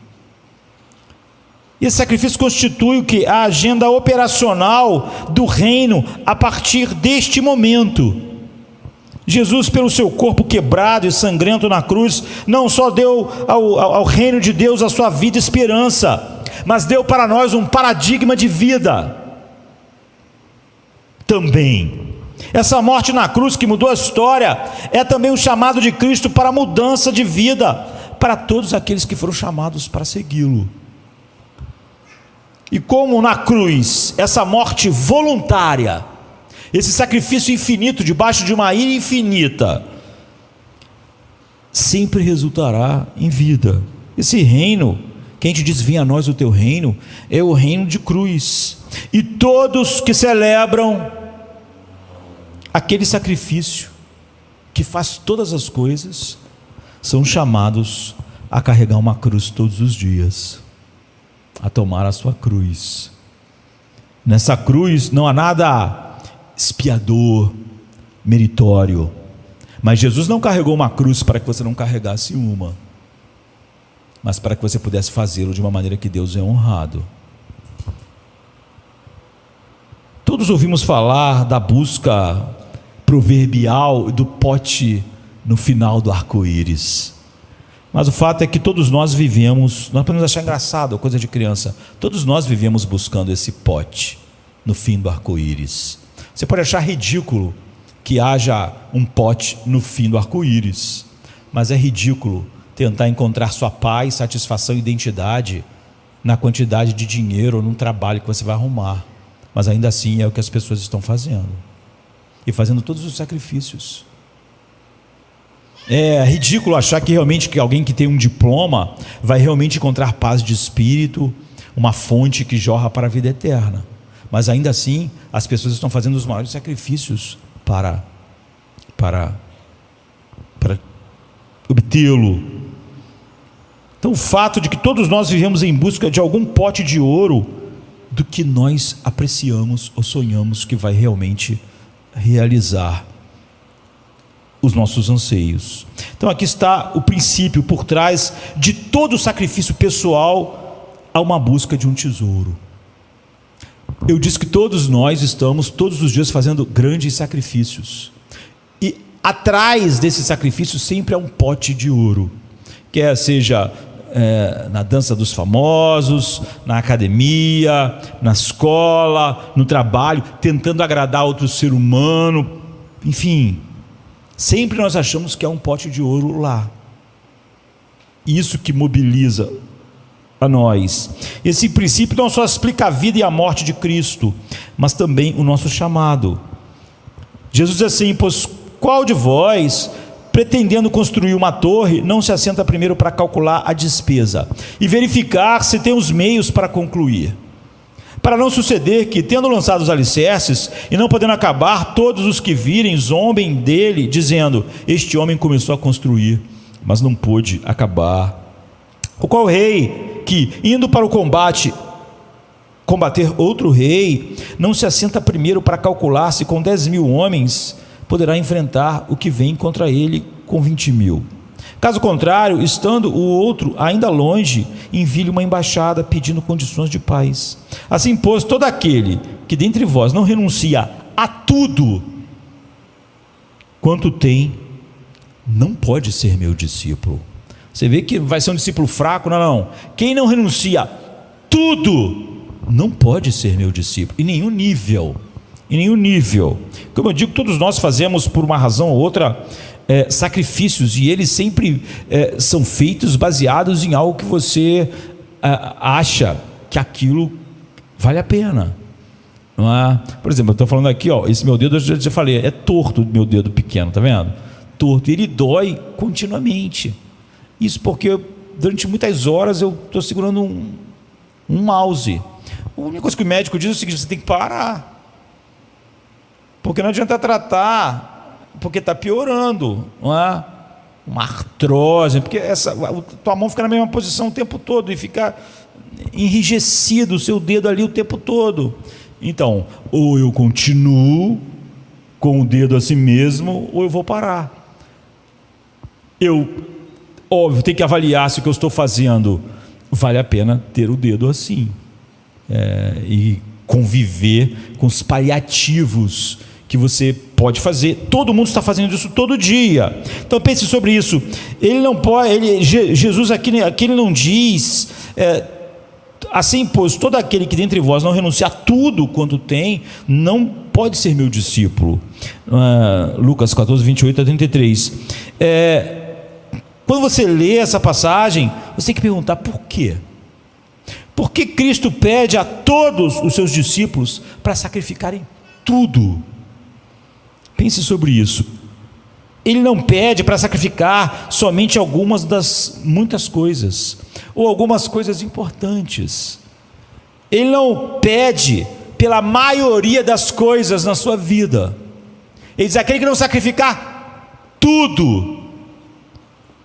E esse sacrifício constitui o que? A agenda operacional do reino a partir deste momento. Jesus, pelo seu corpo quebrado e sangrento na cruz, não só deu ao reino de Deus a sua vida e esperança, mas deu para nós um paradigma de vida também. Essa morte na cruz que mudou a história é também um chamado de Cristo para a mudança de vida para todos aqueles que foram chamados para segui-lo. E como na cruz, essa morte voluntária, esse sacrifício infinito debaixo de uma ira infinita, sempre resultará em vida. Esse reino Quem te diz, venha a nós o teu reino, é o reino de cruz. E todos que celebram aquele sacrifício que faz todas as coisas, são chamados a carregar uma cruz todos os dias, a tomar a sua cruz. Nessa cruz não há nada expiador, meritório, mas Jesus não carregou uma cruz para que você não carregasse uma, mas para que você pudesse fazê-lo de uma maneira que Deus é honrado. Todos ouvimos falar da busca proverbial do pote no final do arco-íris, mas o fato é que todos nós vivemos, nós podemos achar engraçado, coisa de criança, todos nós vivemos buscando esse pote no fim do arco-íris. Você pode achar ridículo que haja um pote no fim do arco-íris, mas é ridículo tentar encontrar sua paz, satisfação e identidade na quantidade de dinheiro ou num trabalho que você vai arrumar, mas ainda assim é o que as pessoas estão fazendo, e fazendo todos os sacrifícios. É ridículo achar que realmente que alguém que tem um diploma vai realmente encontrar paz de espírito, uma fonte que jorra para a vida eterna, mas ainda assim as pessoas estão fazendo os maiores sacrifícios para obtê-lo. Então o fato de que todos nós vivemos em busca de algum pote de ouro do que nós apreciamos ou sonhamos que vai realmente realizar os nossos anseios. Então aqui está o princípio por trás de todo o sacrifício pessoal, há uma busca de um tesouro. Eu disse que todos nós estamos todos os dias fazendo grandes sacrifícios, e atrás desse sacrifício sempre há um pote de ouro, quer seja na dança dos famosos, na academia, na escola, no trabalho, tentando agradar outro ser humano, enfim, sempre nós achamos que há um pote de ouro lá. Isso que mobiliza a nós. Esse princípio não só explica a vida e a morte de Cristo, mas também o nosso chamado. Jesus diz assim: pois qual de vós, pretendendo construir uma torre, não se assenta primeiro para calcular a despesa e verificar se tem os meios para concluir? Para não suceder que, tendo lançado os alicerces e não podendo acabar, todos os que virem zombem dele, dizendo: este homem começou a construir, mas não pôde acabar. O qual rei que, indo para o combater outro rei, não se assenta primeiro para calcular se com 10.000 homens poderá enfrentar o que vem contra ele com 20.000? Caso contrário, estando o outro ainda longe, envie-lhe uma embaixada pedindo condições de paz. Assim, pois, todo aquele que dentre vós não renuncia a tudo quanto tem, não pode ser meu discípulo. Você vê que vai ser um discípulo fraco? Não. Quem não renuncia tudo não pode ser meu discípulo, em nenhum nível. Como eu digo, todos nós fazemos por uma razão ou outra sacrifícios, e eles sempre são feitos baseados em algo que você acha que aquilo vale a pena, não é? Por exemplo, eu estou falando aqui, esse meu dedo, eu já falei, é torto, meu dedo pequeno, está vendo? Torto, ele dói continuamente. Isso porque durante muitas horas eu estou segurando um mouse. A única coisa que o médico diz é o seguinte: você tem que parar, porque não adianta tratar, porque está piorando, não é? Uma artrose, porque tua mão fica na mesma posição o tempo todo e fica enrijecido o seu dedo ali o tempo todo. Então, ou eu continuo com o dedo assim mesmo, ou eu vou parar. Óbvio, tenho que avaliar se o que eu estou fazendo vale a pena ter o dedo assim, e conviver com os paliativos que você pode fazer. Todo mundo está fazendo isso todo dia. Então pense sobre isso. Ele não pode, Jesus aqui ele não diz assim, pois todo aquele que dentre vós não renunciar tudo quanto tem, não pode ser meu discípulo. Lucas 14, 28 a 33. Quando você lê essa passagem, você tem que perguntar por quê? Por que Cristo pede a todos os seus discípulos para sacrificarem tudo? Pense sobre isso. Ele não pede para sacrificar somente algumas das muitas coisas, ou algumas coisas importantes. Ele não pede pela maioria das coisas na sua vida. Ele diz: aquele que não sacrificar tudo.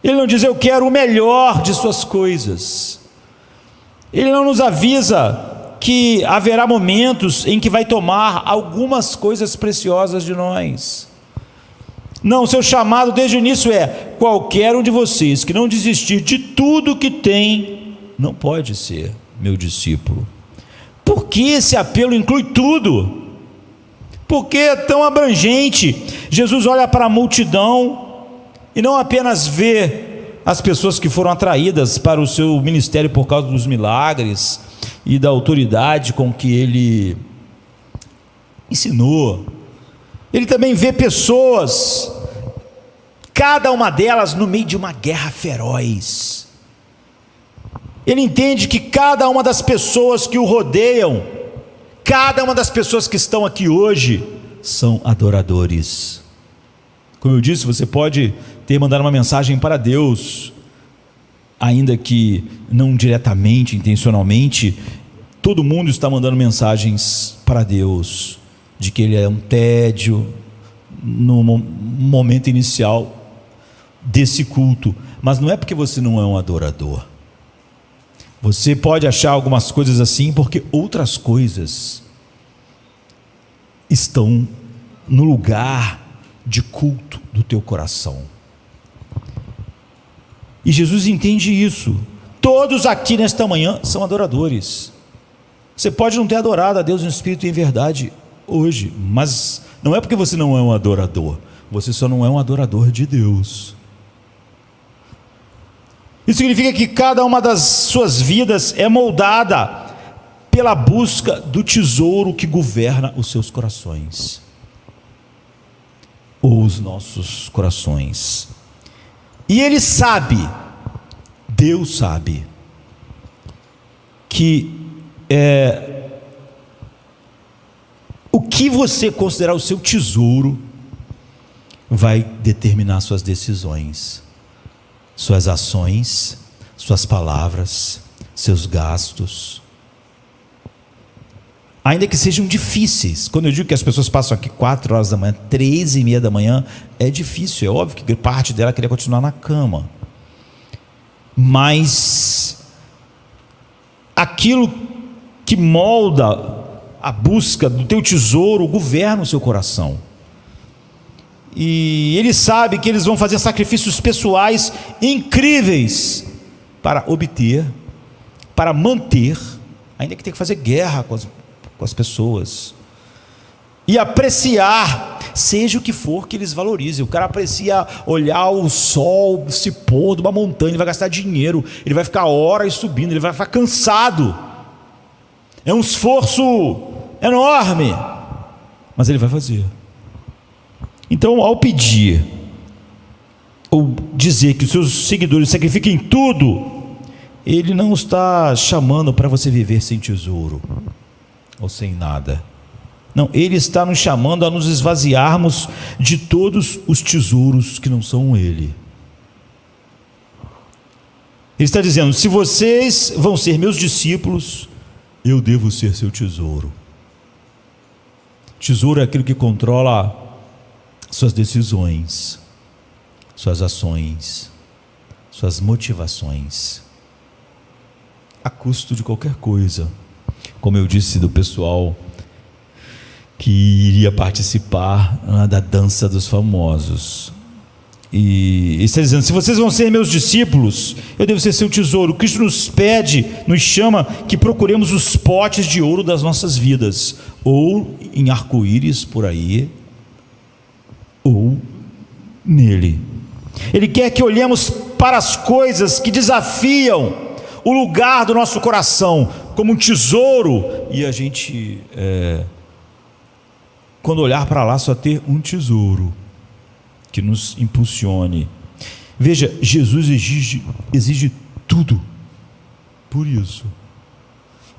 Ele não diz: eu quero o melhor de suas coisas. Ele não nos avisa que haverá momentos em que vai tomar algumas coisas preciosas de nós. Não, seu chamado desde o início é: qualquer um de vocês que não desistir de tudo que tem, não pode ser meu discípulo. Por que esse apelo inclui tudo? Por que é tão abrangente? Jesus olha para a multidão e não apenas vê as pessoas que foram atraídas para o seu ministério por causa dos milagres e da autoridade com que ele ensinou. Ele também vê pessoas, cada uma delas no meio de uma guerra feroz. Ele entende que cada uma das pessoas que o rodeiam, cada uma das pessoas que estão aqui hoje, são adoradores. Como eu disse, você pode ter mandado uma mensagem para Deus, ainda que não diretamente, intencionalmente. Todo mundo está mandando mensagens para Deus, de que Ele é um tédio no momento inicial desse culto, mas não é porque você não é um adorador. Você pode achar algumas coisas assim, porque outras coisas estão no lugar de culto do teu coração. E Jesus entende isso. Todos aqui nesta manhã são adoradores. Você pode não ter adorado a Deus em espírito e em verdade hoje, mas não é porque você não é um adorador, você só não é um adorador de Deus. Isso significa que cada uma das suas vidas é moldada pela busca do tesouro que governa os seus corações, ou os nossos corações. E Ele sabe, Deus sabe, que o que você considerar o seu tesouro vai determinar suas decisões, suas ações, suas palavras, seus gastos, ainda que sejam difíceis. Quando eu digo que as pessoas passam aqui 4 horas da manhã, 3:30 da manhã, é difícil, é óbvio que parte dela queria continuar na cama, mas aquilo que molda a busca do teu tesouro governa o seu coração. E Ele sabe que eles vão fazer sacrifícios pessoais incríveis para obter, para manter, ainda que tenha que fazer guerra com as pessoas, e apreciar, seja o que for que eles valorizem. O cara aprecia olhar o sol se pôr de uma montanha, ele vai gastar dinheiro, ele vai ficar horas subindo, ele vai ficar cansado, é um esforço enorme, mas ele vai fazer. Então, ao pedir ou dizer que os seus seguidores sacrifiquem tudo, Ele não está chamando para você viver sem tesouro ou sem nada. Não, Ele está nos chamando a nos esvaziarmos de todos os tesouros que não são Ele. Ele está dizendo: se vocês vão ser meus discípulos, eu devo ser seu tesouro. Tesouro é aquilo que controla suas decisões, suas ações, suas motivações, a custo de qualquer coisa. Como eu disse do pessoal que iria participar da dança dos famosos, e ele está dizendo: se vocês vão ser meus discípulos, eu devo ser seu tesouro. Cristo nos pede, nos chama que procuremos os potes de ouro das nossas vidas, ou em arco-íris por aí, ou nele. Ele quer que olhemos para as coisas que desafiam o lugar do nosso coração como um tesouro, e a gente quando olhar para lá, só ter um tesouro que nos impulsione. Veja, Jesus exige tudo. Por isso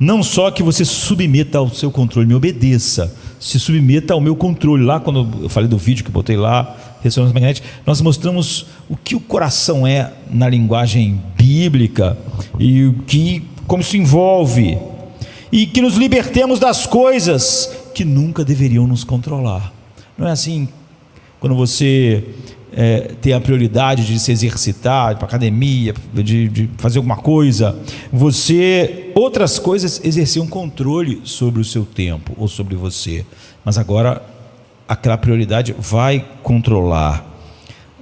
Não só que você se submeta ao seu controle, me obedeça, se submeta ao meu controle. Lá quando eu falei do vídeo que eu botei lá, Ressonância Magnética, nós mostramos o que o coração é na linguagem bíblica e como isso envolve, e que nos libertemos das coisas que nunca deveriam nos controlar. Não é assim, quando você tem a prioridade de se exercitar, ir para a academia, de fazer alguma coisa, outras coisas exerciam controle sobre o seu tempo ou sobre você, mas agora aquela prioridade vai controlar.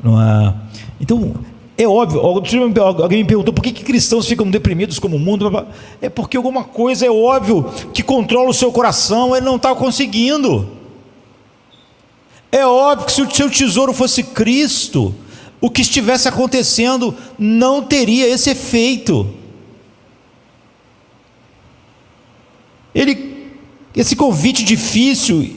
Não é? Então, é óbvio, alguém me perguntou por que cristãos ficam deprimidos como o mundo. É porque alguma coisa, é óbvio, que controla o seu coração, ele não está conseguindo. É óbvio que se o seu tesouro fosse Cristo, o que estivesse acontecendo não teria esse efeito. Esse convite difícil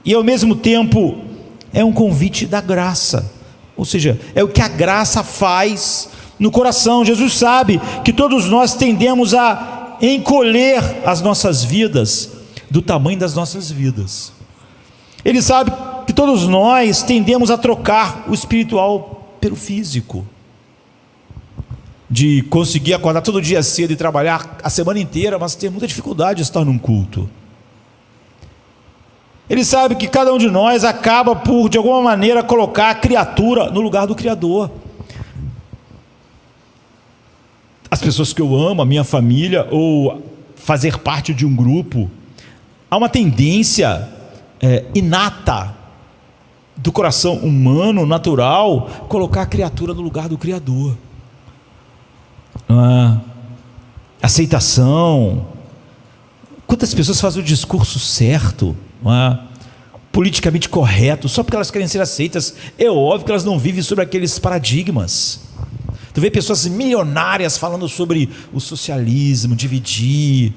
e ao mesmo tempo é um convite da graça, ou seja, é o que a graça faz no coração. Jesus sabe que todos nós tendemos a encolher as nossas vidas do tamanho das nossas vidas. Ele sabe que todos nós tendemos a trocar o espiritual pelo físico, de conseguir acordar todo dia cedo e trabalhar a semana inteira, mas ter muita dificuldade de estar num culto. Ele sabe que cada um de nós acaba por, de alguma maneira, colocar a criatura no lugar do Criador. As pessoas que eu amo, a minha família, ou fazer parte de um grupo, há uma tendência inata do coração humano, natural, colocar a criatura no lugar do Criador. Aceitação. Quantas pessoas fazem o discurso certo, politicamente correto, só porque elas querem ser aceitas? É óbvio que elas não vivem sobre aqueles paradigmas. Tu vê pessoas milionárias falando sobre o socialismo, dividir,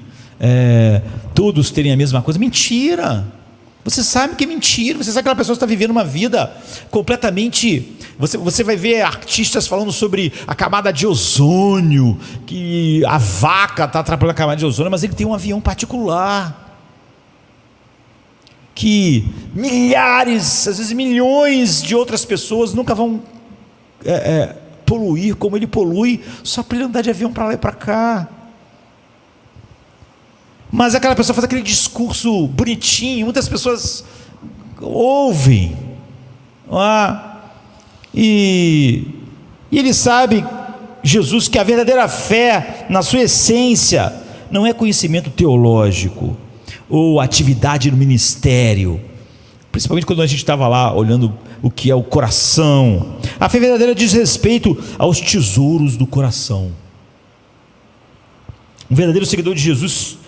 todos terem a mesma coisa. Mentira! Você sabe que é mentira. Você sabe que aquela pessoa está vivendo uma vida completamente... Você vai ver artistas falando sobre a camada de ozônio, que a vaca está atrapalhando a camada de ozônio, mas ele tem um avião particular, que milhares, às vezes milhões de outras pessoas nunca vão poluir como ele polui, só para ele andar de avião para lá e para cá. Mas aquela pessoa faz aquele discurso bonitinho, muitas pessoas ouvem, e ele sabe, Jesus, que a verdadeira fé, na sua essência, não é conhecimento teológico ou atividade no ministério, principalmente quando a gente estava lá olhando o que é o coração. A fé verdadeira diz respeito aos tesouros do coração. Um verdadeiro seguidor de Jesus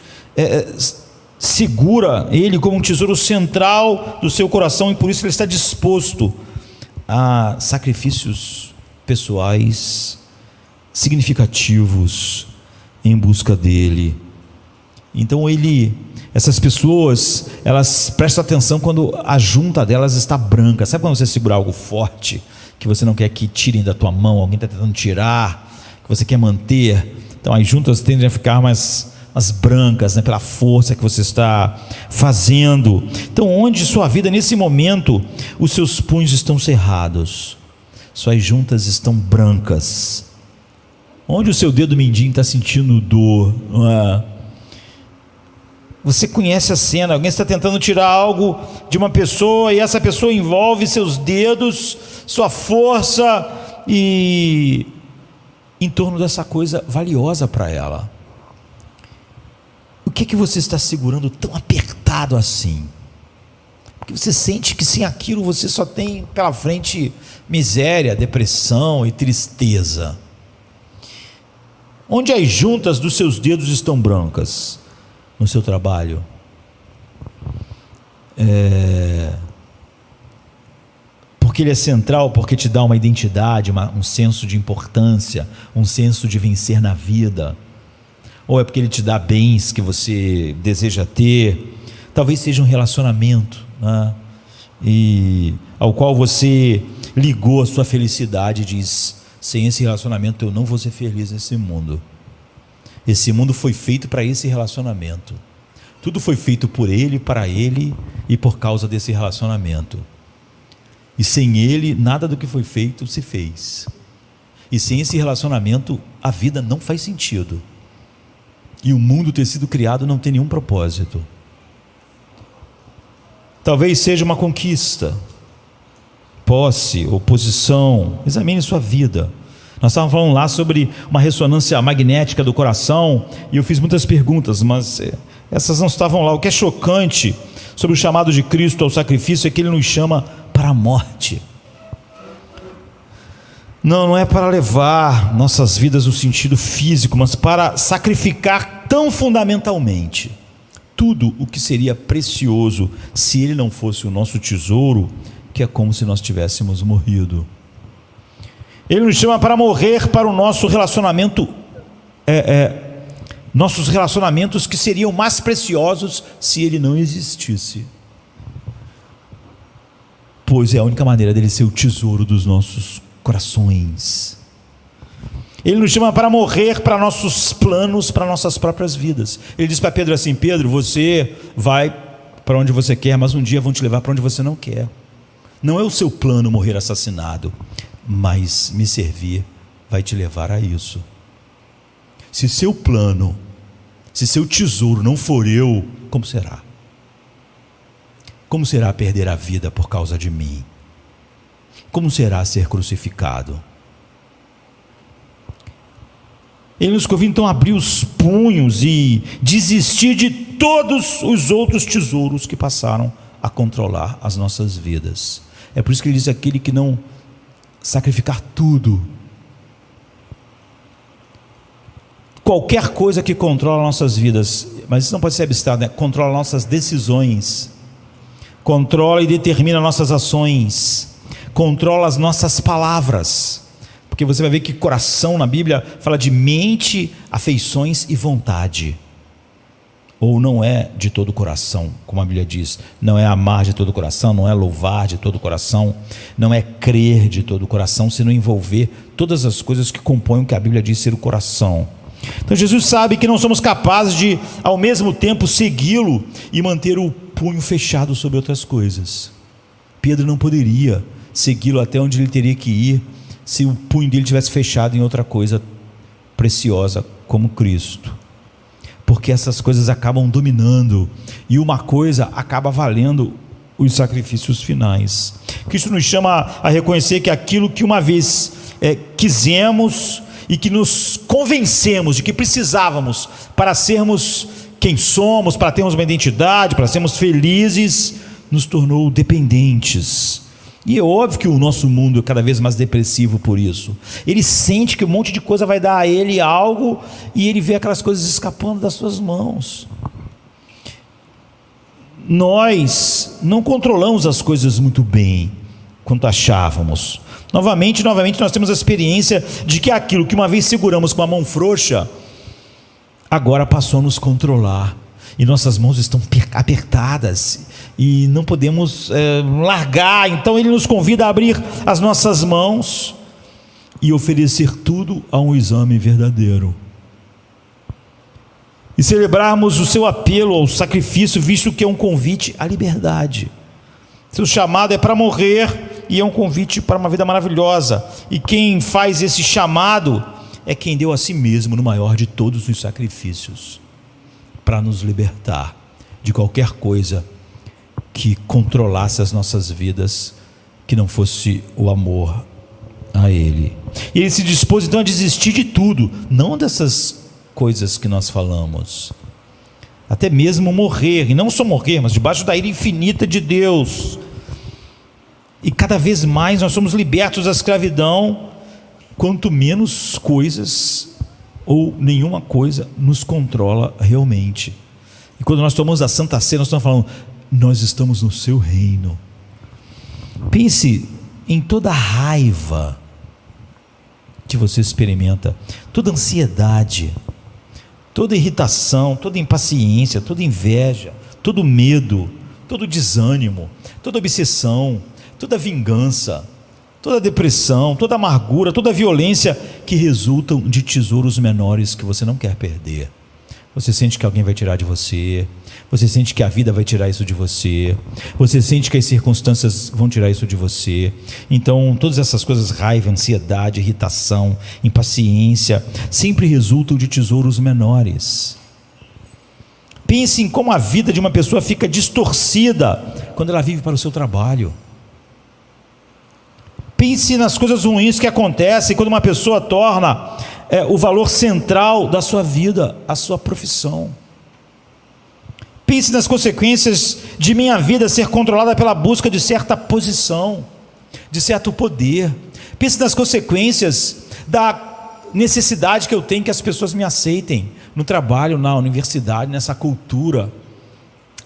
segura ele como um tesouro central do seu coração, e por isso ele está disposto a sacrifícios pessoais significativos em busca dele. Então essas pessoas, elas prestam atenção quando a junta delas está branca. Sabe quando você segura algo forte, que você não quer que tirem da tua mão, alguém está tentando tirar, que você quer manter? Então as juntas tendem a ficar mais brancas, pela força que você está fazendo. Então, onde sua vida, nesse momento, os seus punhos estão cerrados, suas juntas estão brancas, onde o seu dedo mindinho está sentindo dor, Você conhece a cena, alguém está tentando tirar algo de uma pessoa, e essa pessoa envolve seus dedos, sua força, e em torno dessa coisa valiosa para ela. O que você está segurando tão apertado assim? Porque você sente que sem aquilo você só tem pela frente miséria, depressão e tristeza. Onde as juntas dos seus dedos estão brancas? No seu trabalho? Porque ele é central, porque te dá uma identidade, um senso de importância, um senso de vencer na vida? Ou é porque ele te dá bens que você deseja ter? Talvez seja um relacionamento, e ao qual você ligou a sua felicidade e diz: sem esse relacionamento eu não vou ser feliz nesse mundo. Esse mundo foi feito para esse relacionamento. Tudo foi feito por Ele, para Ele e por causa desse relacionamento. E sem Ele, nada do que foi feito se fez. E sem esse relacionamento, a vida não faz sentido. E o mundo ter sido criado não tem nenhum propósito. Talvez seja uma conquista, posse, oposição. Examine sua vida. Nós estávamos falando lá sobre uma ressonância magnética do coração, e eu fiz muitas perguntas, mas essas não estavam lá. O que é chocante sobre o chamado de Cristo ao sacrifício é que Ele nos chama para a morte. Não é para levar nossas vidas no sentido físico, mas para sacrificar tão fundamentalmente tudo o que seria precioso se Ele não fosse o nosso tesouro, que é como se nós tivéssemos morrido. Ele nos chama para morrer para o nosso relacionamento, nossos relacionamentos que seriam mais preciosos se Ele não existisse, pois é a única maneira dele ser o tesouro dos nossos corações. Ele nos chama para morrer para nossos planos, para nossas próprias vidas. Ele diz para Pedro assim: Pedro, você vai para onde você quer, mas um dia vão te levar para onde você não quer. Não é o seu plano morrer assassinado, mas me servir vai te levar a isso. Se seu plano, se seu tesouro não for eu, como será? Como será perder a vida por causa de mim? Como será ser crucificado? Ele nos convida então a abrir os punhos e desistir de todos os outros tesouros que passaram a controlar as nossas vidas. É por isso que ele diz: aquele que não sacrificar tudo, qualquer coisa que controla nossas vidas, mas isso não pode ser abstrato, né? Controla nossas decisões, controla e determina nossas ações, controla as nossas palavras, porque você vai ver que coração na Bíblia fala de mente, afeições e vontade. Ou não é de todo o coração, como a Bíblia diz, não é amar de todo o coração, não é louvar de todo o coração, não é crer de todo o coração, se não envolver todas as coisas que compõem o que a Bíblia diz ser o coração. Então Jesus sabe que não somos capazes de ao mesmo tempo segui-lo e manter o punho fechado sobre outras coisas. Pedro não poderia segui-lo até onde ele teria que ir se o punho dele tivesse fechado em outra coisa preciosa como Cristo, porque essas coisas acabam dominando e uma coisa acaba valendo os sacrifícios finais. Cristo nos chama a reconhecer que aquilo que uma vez quisemos e que nos convencemos de que precisávamos para sermos quem somos, para termos uma identidade, para sermos felizes, nos tornou dependentes. E é óbvio que o nosso mundo é cada vez mais depressivo por isso. Ele sente que um monte de coisa vai dar a ele algo e ele vê aquelas coisas escapando das suas mãos. Nós não controlamos as coisas muito bem quanto achávamos. Novamente nós temos a experiência de que aquilo que uma vez seguramos com a mão frouxa, agora passou a nos controlar. E nossas mãos estão apertadas e não podemos largar. Então ele nos convida a abrir as nossas mãos e oferecer tudo a um exame verdadeiro, e celebrarmos o seu apelo ao sacrifício, visto que é um convite à liberdade. Seu chamado é para morrer e é um convite para uma vida maravilhosa, e quem faz esse chamado é quem deu a si mesmo no maior de todos os sacrifícios, para nos libertar de qualquer coisa que controlasse as nossas vidas, que não fosse o amor a Ele. E Ele se dispôs então a desistir de tudo, não dessas coisas que nós falamos, até mesmo morrer, e não só morrer, mas debaixo da ira infinita de Deus. E cada vez mais nós somos libertos da escravidão, quanto menos coisas ou nenhuma coisa nos controla realmente. E quando nós tomamos a Santa Ceia, nós estamos falando: nós estamos no seu reino. Pense em toda a raiva que você experimenta, toda ansiedade, toda irritação, toda impaciência, toda inveja, todo medo, todo desânimo, toda obsessão, toda vingança, toda depressão, toda amargura, toda violência que resultam de tesouros menores que você não quer perder. Você sente que alguém vai tirar de você, você sente que a vida vai tirar isso de você, você sente que as circunstâncias vão tirar isso de você. Então, todas essas coisas, raiva, ansiedade, irritação, impaciência, sempre resultam de tesouros menores. Pense em como a vida de uma pessoa fica distorcida quando ela vive para o seu trabalho. Pense nas coisas ruins que acontecem quando uma pessoa torna o valor central da sua vida a sua profissão. Pense nas consequências de minha vida ser controlada pela busca de certa posição, de certo poder. Pense nas consequências da necessidade que eu tenho que as pessoas me aceitem no trabalho, na universidade, nessa cultura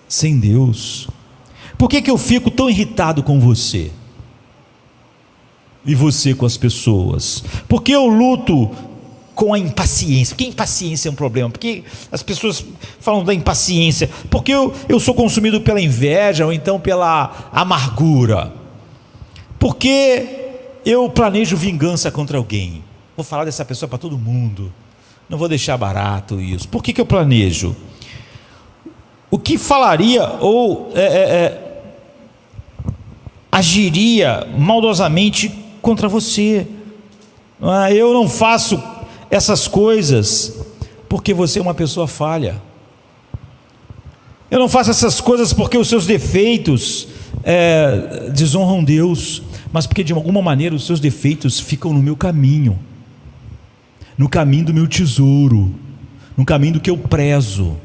sem Deus. Por que eu fico tão irritado com você? E você com as pessoas? Por que eu luto com a impaciência? Porque a impaciência é um problema. Porque as pessoas falam da impaciência. Porque eu sou consumido pela inveja ou então pela amargura. Porque eu planejo vingança contra alguém. Vou falar dessa pessoa para todo mundo. Não vou deixar barato isso. Por que eu planejo? O que falaria ou agiria maldosamente contra você? Eu não faço essas coisas porque você é uma pessoa falha. Eu não faço essas coisas porque os seus defeitos desonram Deus, mas porque de alguma maneira os seus defeitos ficam no meu caminho, no caminho do meu tesouro, no caminho do que eu prezo,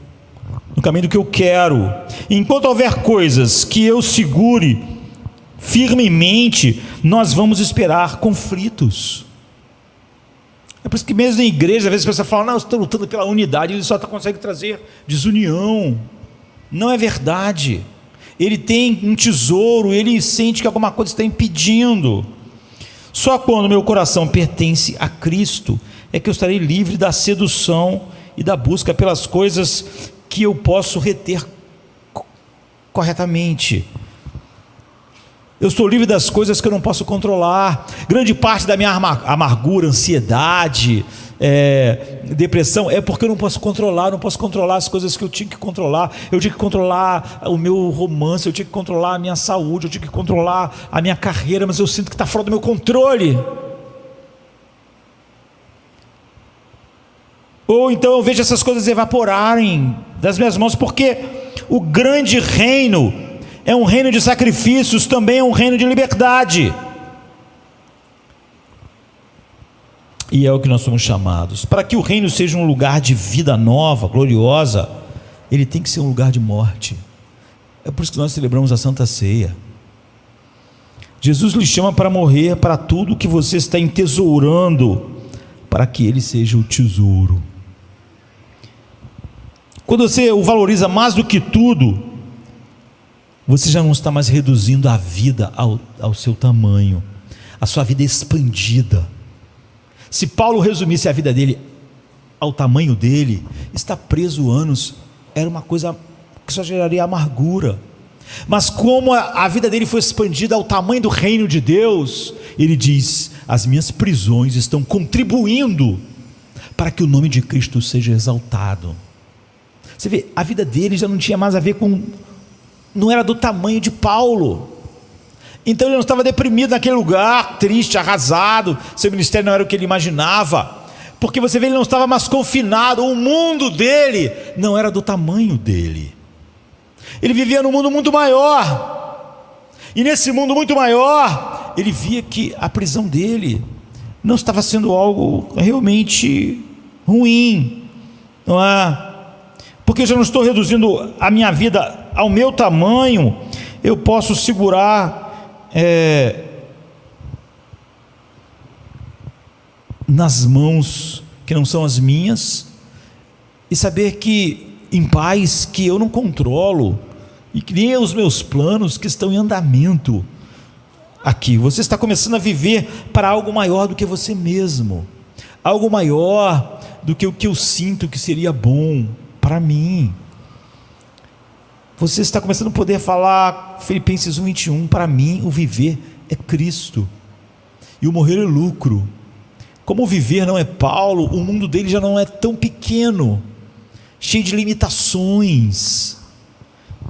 no caminho do que eu quero. Enquanto houver coisas que eu segure firmemente, nós vamos esperar conflitos. É por isso que mesmo na igreja, às vezes a pessoa fala, não, eu estou lutando pela unidade, ele só consegue trazer desunião. Não é verdade. Ele tem um tesouro, ele sente que alguma coisa está impedindo. Só quando meu coração pertence a Cristo é que eu estarei livre da sedução e da busca pelas coisas que eu posso reter corretamente. Eu estou livre das coisas que eu não posso controlar. Grande parte da minha amargura, ansiedade, depressão, é porque eu não posso controlar as coisas que eu tinha que controlar. Eu tinha que controlar o meu romance, eu tinha que controlar a minha saúde, eu tinha que controlar a minha carreira, mas eu sinto que está fora do meu controle. Ou então eu vejo essas coisas evaporarem das minhas mãos, porque o grande reino é um reino de sacrifícios, também é um reino de liberdade. E é o que nós somos chamados. Para que o reino seja um lugar de vida nova, gloriosa, ele tem que ser um lugar de morte. É por isso que nós celebramos a Santa Ceia. Jesus lhe chama para morrer para tudo que você está entesourando, para que ele seja o tesouro. Quando você o valoriza mais do que tudo, você já não está mais reduzindo a vida ao seu tamanho, a sua vida é expandida. Se Paulo resumisse a vida dele ao tamanho dele, estar preso anos era uma coisa que só geraria amargura. Mas como a vida dele foi expandida ao tamanho do reino de Deus, ele diz, as minhas prisões estão contribuindo para que o nome de Cristo seja exaltado. Você vê, a vida dele já não tinha mais a ver com, não era do tamanho de Paulo. Então ele não estava deprimido naquele lugar, triste, arrasado, seu ministério não era o que ele imaginava, porque você vê, ele não estava mais confinado, o mundo dele não era do tamanho dele, ele vivia num mundo muito maior, e nesse mundo muito maior, ele via que a prisão dele não estava sendo algo realmente ruim, não é? Porque eu já não estou reduzindo a minha vida ao meu tamanho, eu posso segurar nas mãos que não são as minhas, e saber que em paz, que eu não controlo, e que nem os meus planos que estão em andamento aqui. Você está começando a viver para algo maior do que você mesmo, algo maior do que o que eu sinto que seria bom para mim. Você está começando a poder falar Filipenses 1:21, para mim o viver é Cristo e o morrer é lucro. Como viver não é Paulo, o mundo dele já não é tão pequeno, cheio de limitações.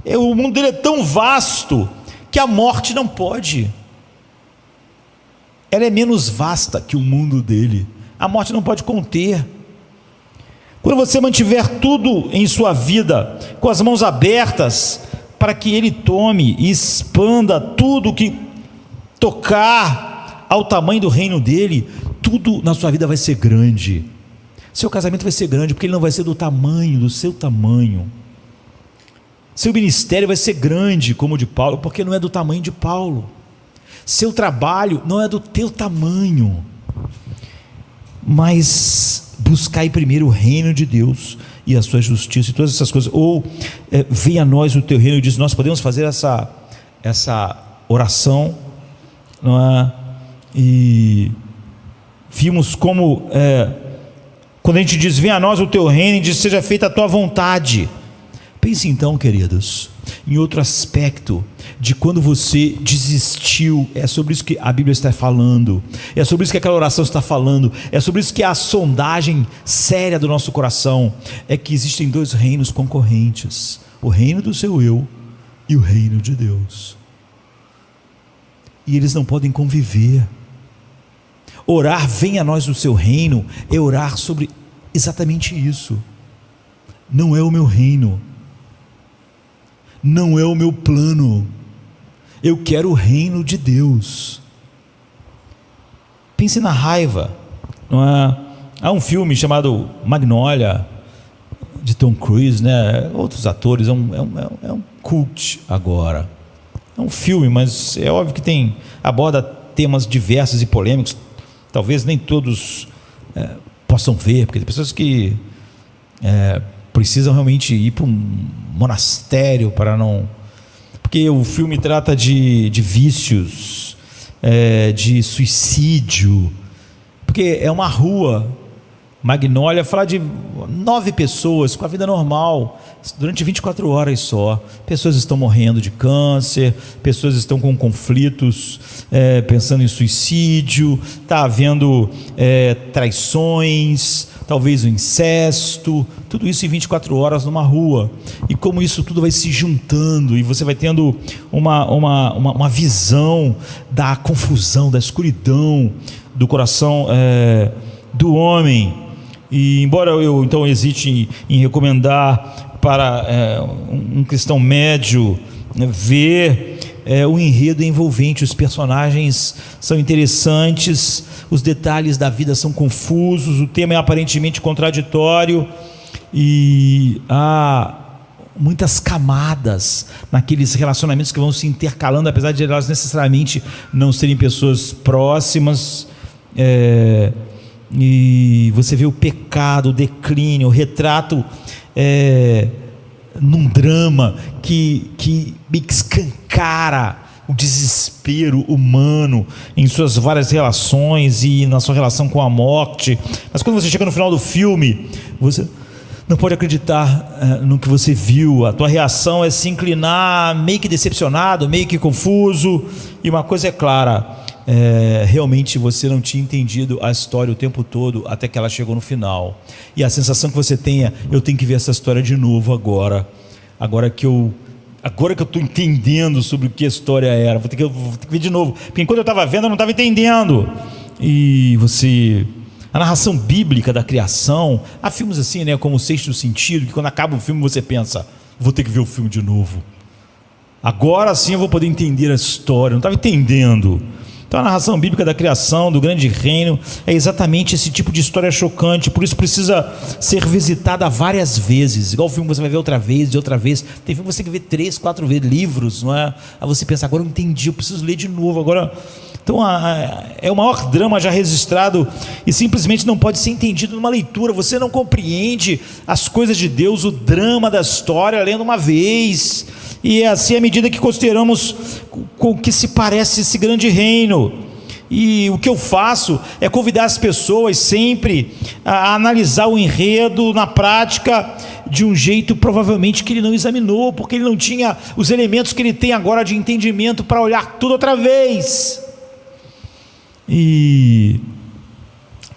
O mundo dele é tão vasto que a morte não pode. Ela é menos vasta que o mundo dele. A morte não pode conter. Quando você mantiver tudo em sua vida com as mãos abertas para que ele tome e expanda tudo que tocar ao tamanho do reino dele, tudo na sua vida vai ser grande. Seu casamento vai ser grande porque ele não vai ser do tamanho, do seu tamanho. Seu ministério vai ser grande como o de Paulo, porque não é do tamanho de Paulo. Seu trabalho não é do teu tamanho. Mas buscai primeiro o reino de Deus e a sua justiça e todas essas coisas. Ou venha a nós o teu reino. E diz, nós podemos fazer essa oração, não é? E vimos como quando a gente diz, venha a nós o teu reino, e diz, seja feita a tua vontade. Pense então, queridos, em outro aspecto de quando você desistiu. É sobre isso que a Bíblia está falando, é sobre isso que aquela oração está falando, é sobre isso que é a sondagem séria do nosso coração. É que existem dois reinos concorrentes: o reino do seu eu e o reino de Deus, e eles não podem conviver. Orar, venha a nós o seu reino, é orar sobre exatamente isso. Não é o meu reino, não é o meu plano, eu quero o reino de Deus. Pense na raiva, não é? Há um filme chamado Magnolia, de Tom Cruise, né? Outros atores, é um cult agora. É um filme, mas é óbvio que aborda temas diversos e polêmicos. Talvez nem todos possam ver, porque tem pessoas que precisam realmente ir para um monastério para não... Porque o filme trata de vícios, de suicídio, porque é uma rua. Magnolia fala de 9 pessoas com a vida normal, durante 24 horas só. Pessoas estão morrendo de câncer, pessoas estão com conflitos, pensando em suicídio, está havendo traições, talvez o incesto, tudo isso em 24 horas numa rua. E como isso tudo vai se juntando, e você vai tendo uma visão da confusão, da escuridão do coração do homem. E embora eu então hesite em recomendar para um cristão médio ver, o enredo é envolvente, os personagens são interessantes, os detalhes da vida são confusos, o tema é aparentemente contraditório, e há muitas camadas naqueles relacionamentos que vão se intercalando, apesar de elas necessariamente não serem pessoas próximas. E você vê o pecado, o declínio, o retrato num drama que escancara o desespero humano em suas várias relações e na sua relação com a morte. Mas quando você chega no final do filme, você não pode acreditar no que você viu. A tua reação é se inclinar meio que decepcionado, meio que confuso. E uma coisa é clara, realmente você não tinha entendido a história o tempo todo até que ela chegou no final. E a sensação que você tem é, eu tenho que ver essa história de novo agora que eu estou entendendo sobre o que a história era, vou ter que ver de novo, porque enquanto eu estava vendo eu não estava entendendo. E a narração bíblica da criação, há filmes assim, né, como O Sexto Sentido, que quando acaba o filme você pensa, vou ter que ver o filme de novo, agora sim eu vou poder entender a história, eu não estava entendendo. Então a narração bíblica da criação, do grande reino, é exatamente esse tipo de história chocante. Por isso precisa ser visitada várias vezes. Igual o filme você vai ver outra vez, de outra vez. Tem filme que você tem que ver 3, 4 vezes, livros, não é? Aí você pensa, agora eu entendi, eu preciso ler de novo agora. Então é o maior drama já registrado e simplesmente não pode ser entendido numa leitura. Você não compreende as coisas de Deus, o drama da história, lendo uma vez. E é assim à medida que consideramos com que se parece esse grande reino. E o que eu faço é convidar as pessoas sempre a analisar o enredo na prática de um jeito provavelmente que ele não examinou, porque ele não tinha os elementos que ele tem agora de entendimento para olhar tudo outra vez. e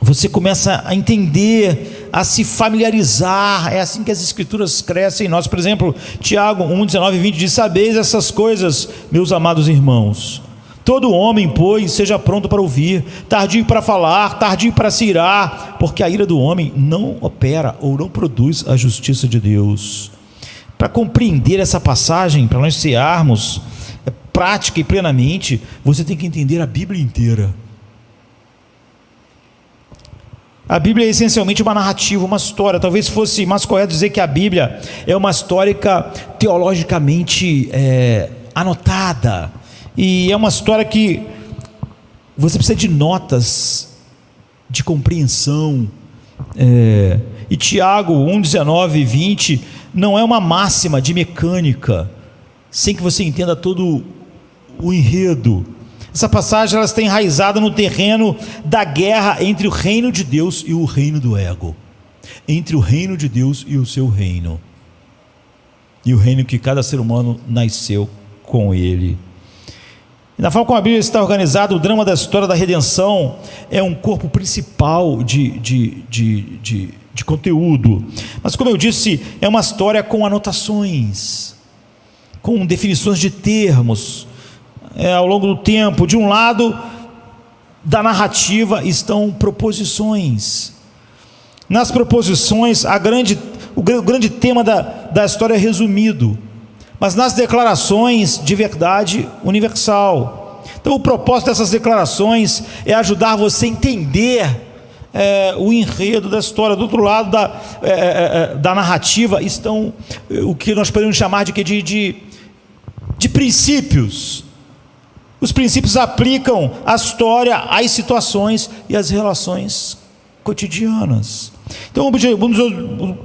você começa a entender, a se familiarizar. É assim que as escrituras crescem em nós. Por exemplo, Tiago 1, 19 e 20 diz: sabeis essas coisas, meus amados irmãos. Todo homem, pois, seja pronto para ouvir, tardio para falar, tardio para se irar, porque a ira do homem não opera ou não produz a justiça de Deus. Para compreender essa passagem, para nós cearmos prática e plenamente, você tem que entender a Bíblia inteira. A Bíblia é essencialmente uma narrativa, uma história. Talvez fosse mais correto dizer que a Bíblia é uma história teologicamente anotada, e é uma história que você precisa de notas de compreensão. E Tiago 1, 19 e 20 não é uma máxima de mecânica, sem que você entenda todo o enredo. Essa passagem ela está enraizada no terreno da guerra entre o reino de Deus e o reino do ego, entre o reino de Deus e o seu reino, e o reino que cada ser humano nasceu com ele. E na forma como a Bíblia está organizada, o drama da história da redenção é um corpo principal de conteúdo. Mas, como eu disse, é uma história com anotações, com definições de termos. Ao longo do tempo, de um lado da narrativa estão proposições. Nas proposições, o grande tema da história é resumido, mas nas declarações de verdade universal. Então, o propósito dessas declarações é ajudar você a entender o enredo da história. Do outro lado da narrativa estão o que nós podemos chamar de princípios. Os princípios aplicam a história às situações e às relações cotidianas. Então, um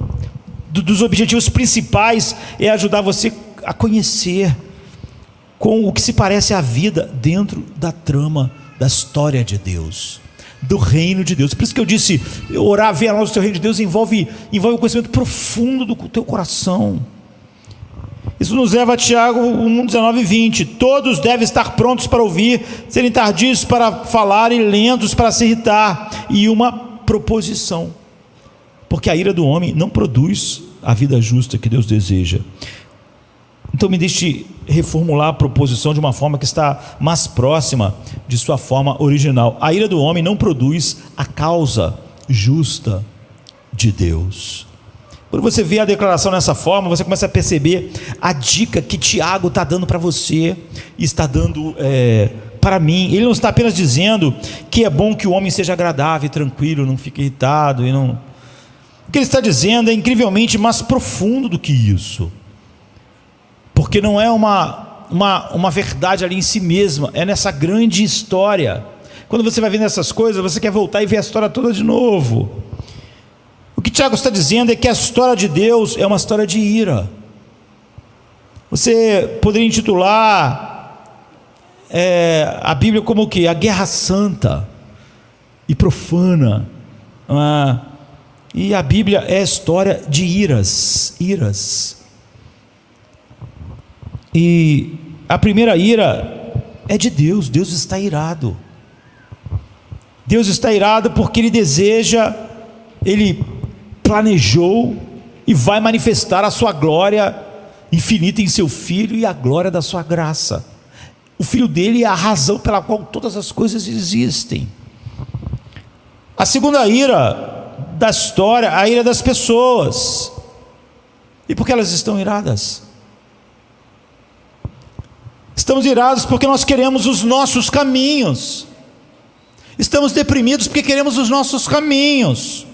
dos objetivos principais é ajudar você a conhecer com o que se parece à vida dentro da trama da história de Deus, do reino de Deus. Por isso que eu disse, orar, ver a luz do teu reino de Deus envolve o conhecimento profundo do teu coração. Isso nos leva a Tiago 1, 19 e 20. Todos devem estar prontos para ouvir, serem tardios para falar e lentos para se irritar. E uma proposição, porque a ira do homem não produz a vida justa que Deus deseja. Então me deixe reformular a proposição de uma forma que está mais próxima de sua forma original. A ira do homem não produz a causa justa de Deus. Quando você vê a declaração dessa forma, você começa a perceber a dica que Tiago está dando para você, e está dando para mim. Ele não está apenas dizendo que é bom que o homem seja agradável e tranquilo, não fique irritado. O que ele está dizendo é incrivelmente mais profundo do que isso, porque não é uma verdade ali em si mesma, é nessa grande história. Quando você vai vendo essas coisas, você quer voltar e ver a história toda de novo. O que Tiago está dizendo é que a história de Deus é uma história de ira. Você poderia intitular a Bíblia como o quê? A guerra santa e profana. E a Bíblia é a história de iras. E a primeira ira é de Deus. Deus está irado. Deus está irado porque Ele deseja, Ele planejou e vai manifestar a sua glória infinita em seu Filho e a glória da sua graça. O Filho dele é a razão pela qual todas as coisas existem. A segunda ira da história, a ira das pessoas. E por que elas estão iradas? Estamos irados porque nós queremos os nossos caminhos. Estamos deprimidos porque queremos os nossos caminhos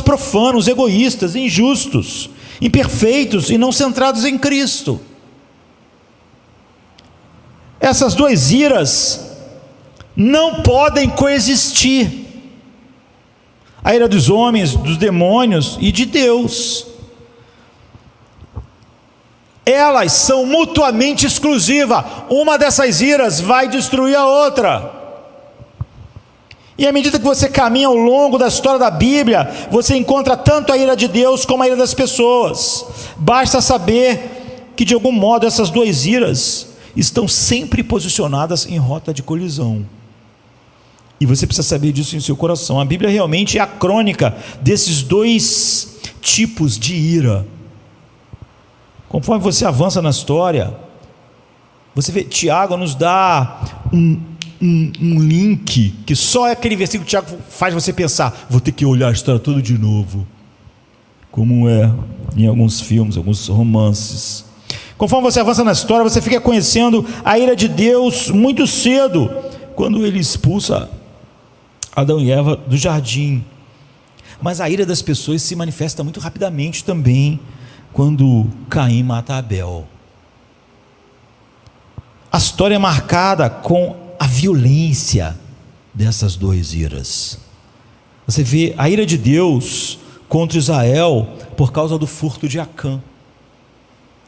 profanos, egoístas, injustos, imperfeitos e não centrados em Cristo. Essas duas iras não podem coexistir: a ira dos homens, dos demônios e de Deus. Elas são mutuamente exclusivas. Uma dessas iras vai destruir a outra. E à medida que você caminha ao longo da história da Bíblia, você encontra tanto a ira de Deus como a ira das pessoas. Basta saber que de algum modo essas duas iras estão sempre posicionadas em rota de colisão. E você precisa saber disso em seu coração. A Bíblia realmente é a crônica desses dois tipos de ira. Conforme você avança na história, você vê, Tiago nos dá um link, que só aquele versículo de Tiago faz você pensar, vou ter que olhar a história toda de novo, como é em alguns filmes, alguns romances. Conforme você avança na história, você fica conhecendo a ira de Deus muito cedo, quando ele expulsa Adão e Eva do jardim. Mas a ira das pessoas se manifesta muito rapidamente também, quando Caim mata Abel. A história é marcada com a violência dessas duas iras. Você vê a ira de Deus contra Israel por causa do furto de Acã,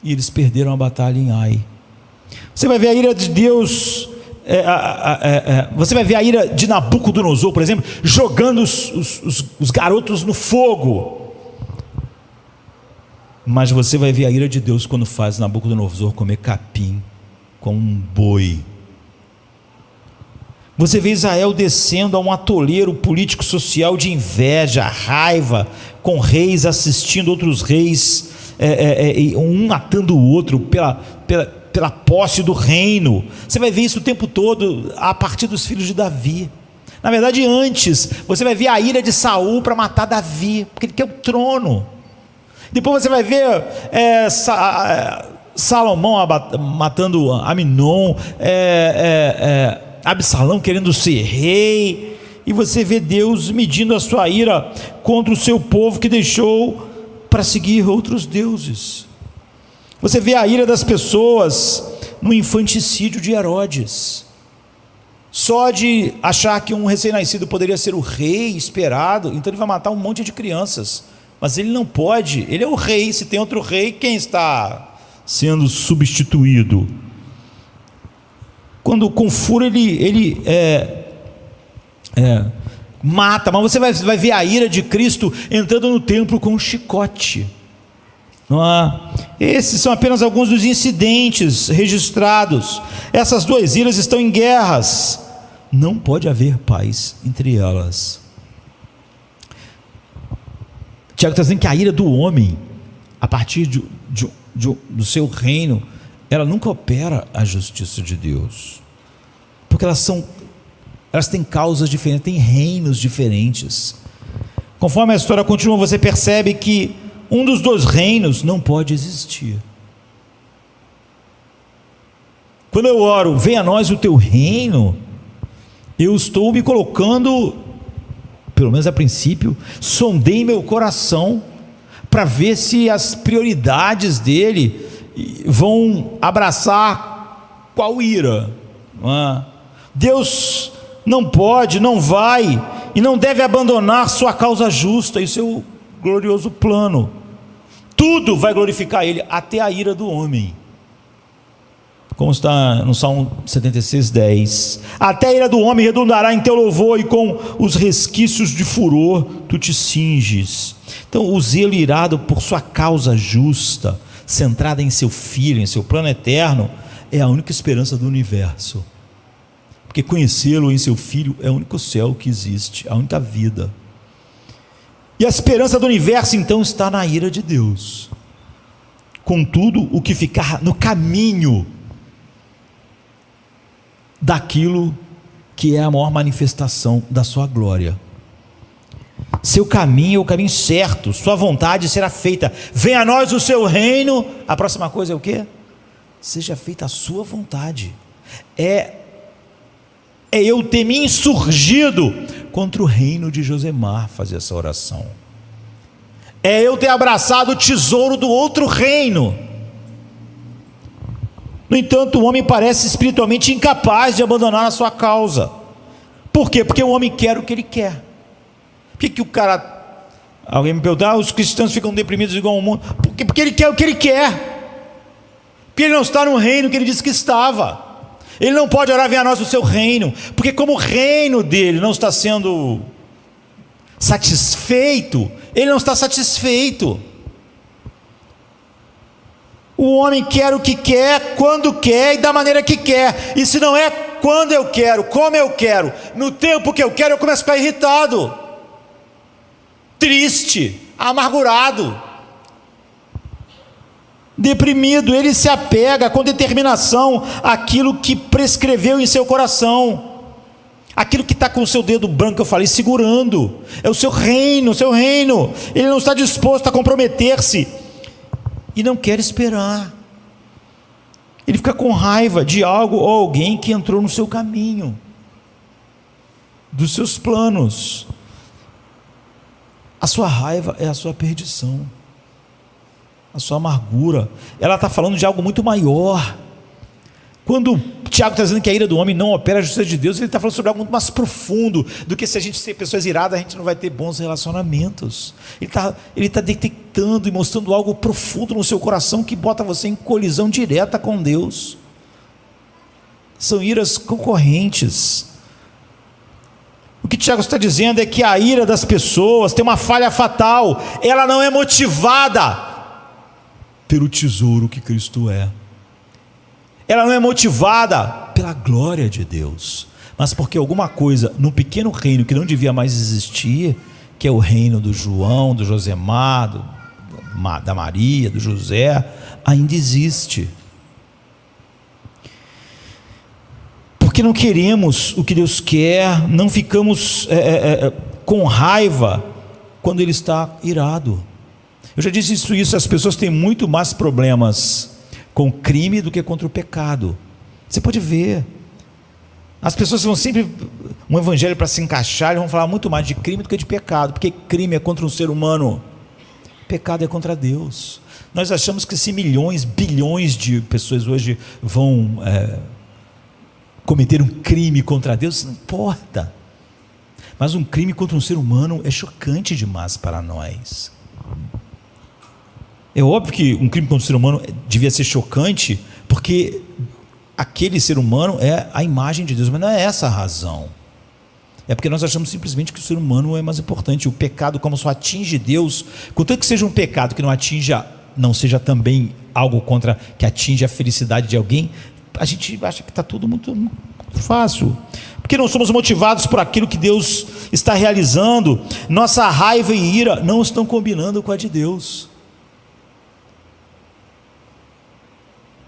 e eles perderam a batalha em Ai. Você vai ver a ira de Deus, você vai ver a ira de Nabucodonosor, por exemplo, jogando os garotos no fogo. Mas você vai ver a ira de Deus quando faz Nabucodonosor comer capim com um boi. Você vê Israel descendo a um atoleiro político-social de inveja, raiva, com reis assistindo outros reis, um matando o outro pela posse do reino. Você vai ver isso o tempo todo a partir dos filhos de Davi. Na verdade, antes, você vai ver a ira de Saul para matar Davi, porque ele quer o trono. Depois você vai ver Salomão matando Aminon, Absalão querendo ser rei, e você vê Deus medindo a sua ira contra o seu povo que deixou para seguir outros deuses. Você vê a ira das pessoas no infanticídio de Herodes. Só de achar que um recém-nascido poderia ser o rei esperado, então ele vai matar um monte de crianças. Mas ele não pode, ele é o rei. Se tem outro rei, quem está sendo substituído? Quando com fúria ele mata. Mas você vai ver a ira de Cristo entrando no templo com um chicote. Não é? Esses são apenas alguns dos incidentes registrados. Essas duas iras estão em guerras. Não pode haver paz entre elas. Tiago está dizendo que a ira do homem, a partir do seu reino, ela nunca opera a justiça de Deus, porque elas têm causas diferentes, têm reinos diferentes. Conforme a história continua, você percebe que um dos dois reinos não pode existir. Quando eu oro, venha a nós o teu reino, eu estou me colocando, pelo menos a princípio, sondei meu coração para ver se as prioridades dele vão abraçar qual ira. Deus não pode, não vai e não deve abandonar sua causa justa e seu glorioso plano. Tudo vai glorificar ele, até a ira do homem, como está no Salmo 76:10. Até a ira do homem redundará em teu louvor, e com os resquícios de furor tu te cinges. Então o zelo irado por sua causa justa, centrada em seu filho, em seu plano eterno, é a única esperança do universo, porque conhecê-lo em seu filho é o único céu que existe, a única vida. E a esperança do universo então está na ira de Deus. Contudo, o que ficar no caminho daquilo que é a maior manifestação da sua glória, seu caminho é o caminho certo, sua vontade será feita. Venha a nós o seu reino. A próxima coisa é o quê? Seja feita a sua vontade. É eu ter me insurgido contra o reino de Josemar, fazer essa oração. É eu ter abraçado o tesouro do outro reino. No entanto, o homem parece espiritualmente incapaz de abandonar a sua causa. Por quê? Porque o homem quer o que ele quer. Por que o cara... Alguém me pergunta, os cristãos ficam deprimidos igual ao mundo. Porque ele quer o que ele quer. Porque ele não está no reino que ele disse que estava. Ele não pode orar, venha a nós o seu reino. Porque como o reino dele não está sendo satisfeito, ele não está satisfeito. O homem quer o que quer, quando quer e da maneira que quer. E se não é quando eu quero, como eu quero, no tempo que eu quero, eu começo a ficar irritado, triste, amargurado, deprimido. Ele se apega com determinação àquilo que prescreveu em seu coração, aquilo que está com o seu dedo branco, que eu falei, segurando, é o seu reino, ele não está disposto a comprometer-se, e não quer esperar, ele fica com raiva de algo ou alguém que entrou no seu caminho, dos seus planos. A sua raiva é a sua perdição, a sua amargura, ela está falando de algo muito maior. Quando Tiago está dizendo que a ira do homem não opera a justiça de Deus, ele está falando sobre algo muito mais profundo do que se a gente ser pessoas iradas, a gente não vai ter bons relacionamentos. Ele está detectando e mostrando algo profundo no seu coração que bota você em colisão direta com Deus. São iras concorrentes. O que Tiago está dizendo é que a ira das pessoas tem uma falha fatal, ela não é motivada pelo tesouro que Cristo é. Ela não é motivada pela glória de Deus, mas porque alguma coisa num pequeno reino que não devia mais existir, que é o reino do João, do Josemar, da Maria, do José, ainda existe. Porque não queremos o que Deus quer, não ficamos com raiva quando Ele está irado. Eu já disse isso, as pessoas têm muito mais problemas com o crime do que contra o pecado. Você pode ver, as pessoas vão sempre, um evangelho para se encaixar, eles vão falar muito mais de crime do que de pecado, porque crime é contra um ser humano, pecado é contra Deus. Nós achamos que se milhões, bilhões de pessoas hoje vão cometer um crime contra Deus, não importa, mas um crime contra um ser humano é chocante demais para nós. É óbvio que um crime contra o ser humano devia ser chocante, porque aquele ser humano é a imagem de Deus, mas não é essa a razão. É porque nós achamos simplesmente que o ser humano é mais importante. O pecado, como só atinge Deus, contanto que seja um pecado que não seja também algo que atinge a felicidade de alguém, a gente acha que está tudo muito fácil, porque não somos motivados por aquilo que Deus está realizando. Nossa raiva e ira não estão combinando com a de Deus.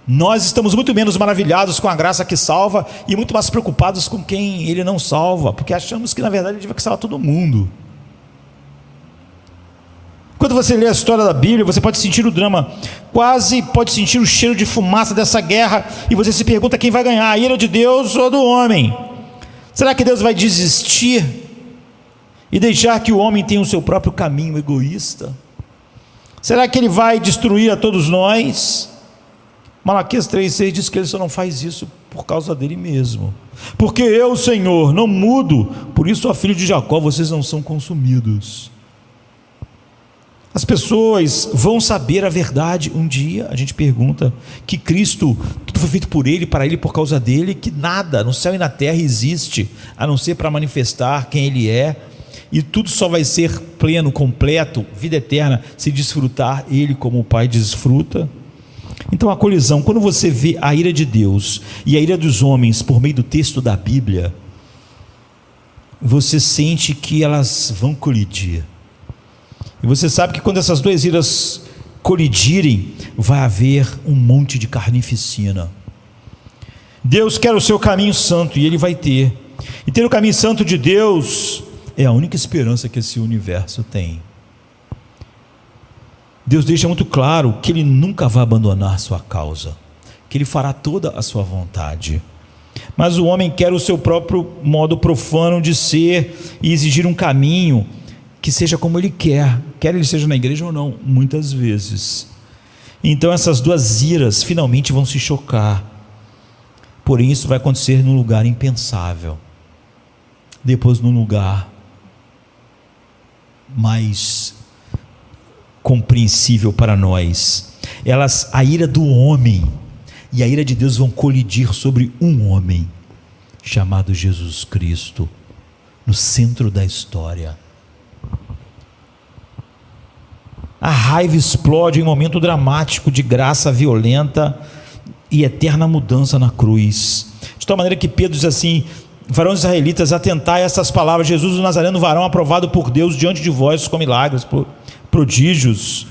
Nós estamos muito menos maravilhados com a graça que salva e muito mais preocupados com quem Ele não salva, porque achamos que na verdade Ele vai salvar todo mundo. Quando você lê a história da Bíblia, você pode sentir o drama, quase pode sentir o cheiro de fumaça dessa guerra, e você se pergunta quem vai ganhar, a ira de Deus ou do homem? Será que Deus vai desistir e deixar que o homem tenha o seu próprio caminho egoísta? Será que Ele vai destruir a todos nós? Malaquias 3,6 diz que Ele só não faz isso por causa dele mesmo. Porque eu, Senhor, não mudo, por isso, ó filho de Jacó, vocês não são consumidos. As pessoas vão saber a verdade um dia. A gente pergunta que Cristo, tudo foi feito por Ele, para Ele, por causa dEle, que nada no céu e na terra existe, a não ser para manifestar quem Ele é, e tudo só vai ser pleno, completo, vida eterna, se desfrutar Ele como o Pai desfruta. Então a colisão, quando você vê a ira de Deus e a ira dos homens por meio do texto da Bíblia, você sente que elas vão colidir, e você sabe que quando essas duas iras colidirem, vai haver um monte de carnificina. Deus quer o seu caminho santo, e Ele vai ter, e ter o caminho santo de Deus é a única esperança que esse universo tem. Deus deixa muito claro que Ele nunca vai abandonar sua causa, que Ele fará toda a sua vontade, mas o homem quer o seu próprio modo profano de ser e exigir um caminho que seja como ele quer ele seja na igreja ou não, muitas vezes. Então essas duas iras finalmente vão se chocar, porém isso vai acontecer num lugar impensável, depois num lugar mais compreensível para nós. A ira do homem e a ira de Deus vão colidir sobre um homem chamado Jesus Cristo, no centro da história. A raiva explode em um momento dramático de graça violenta e eterna mudança na cruz. De tal maneira que Pedro diz assim: varões israelitas, atentai a estas palavras, Jesus o Nazareno, varão aprovado por Deus diante de vós com milagres, prodígios,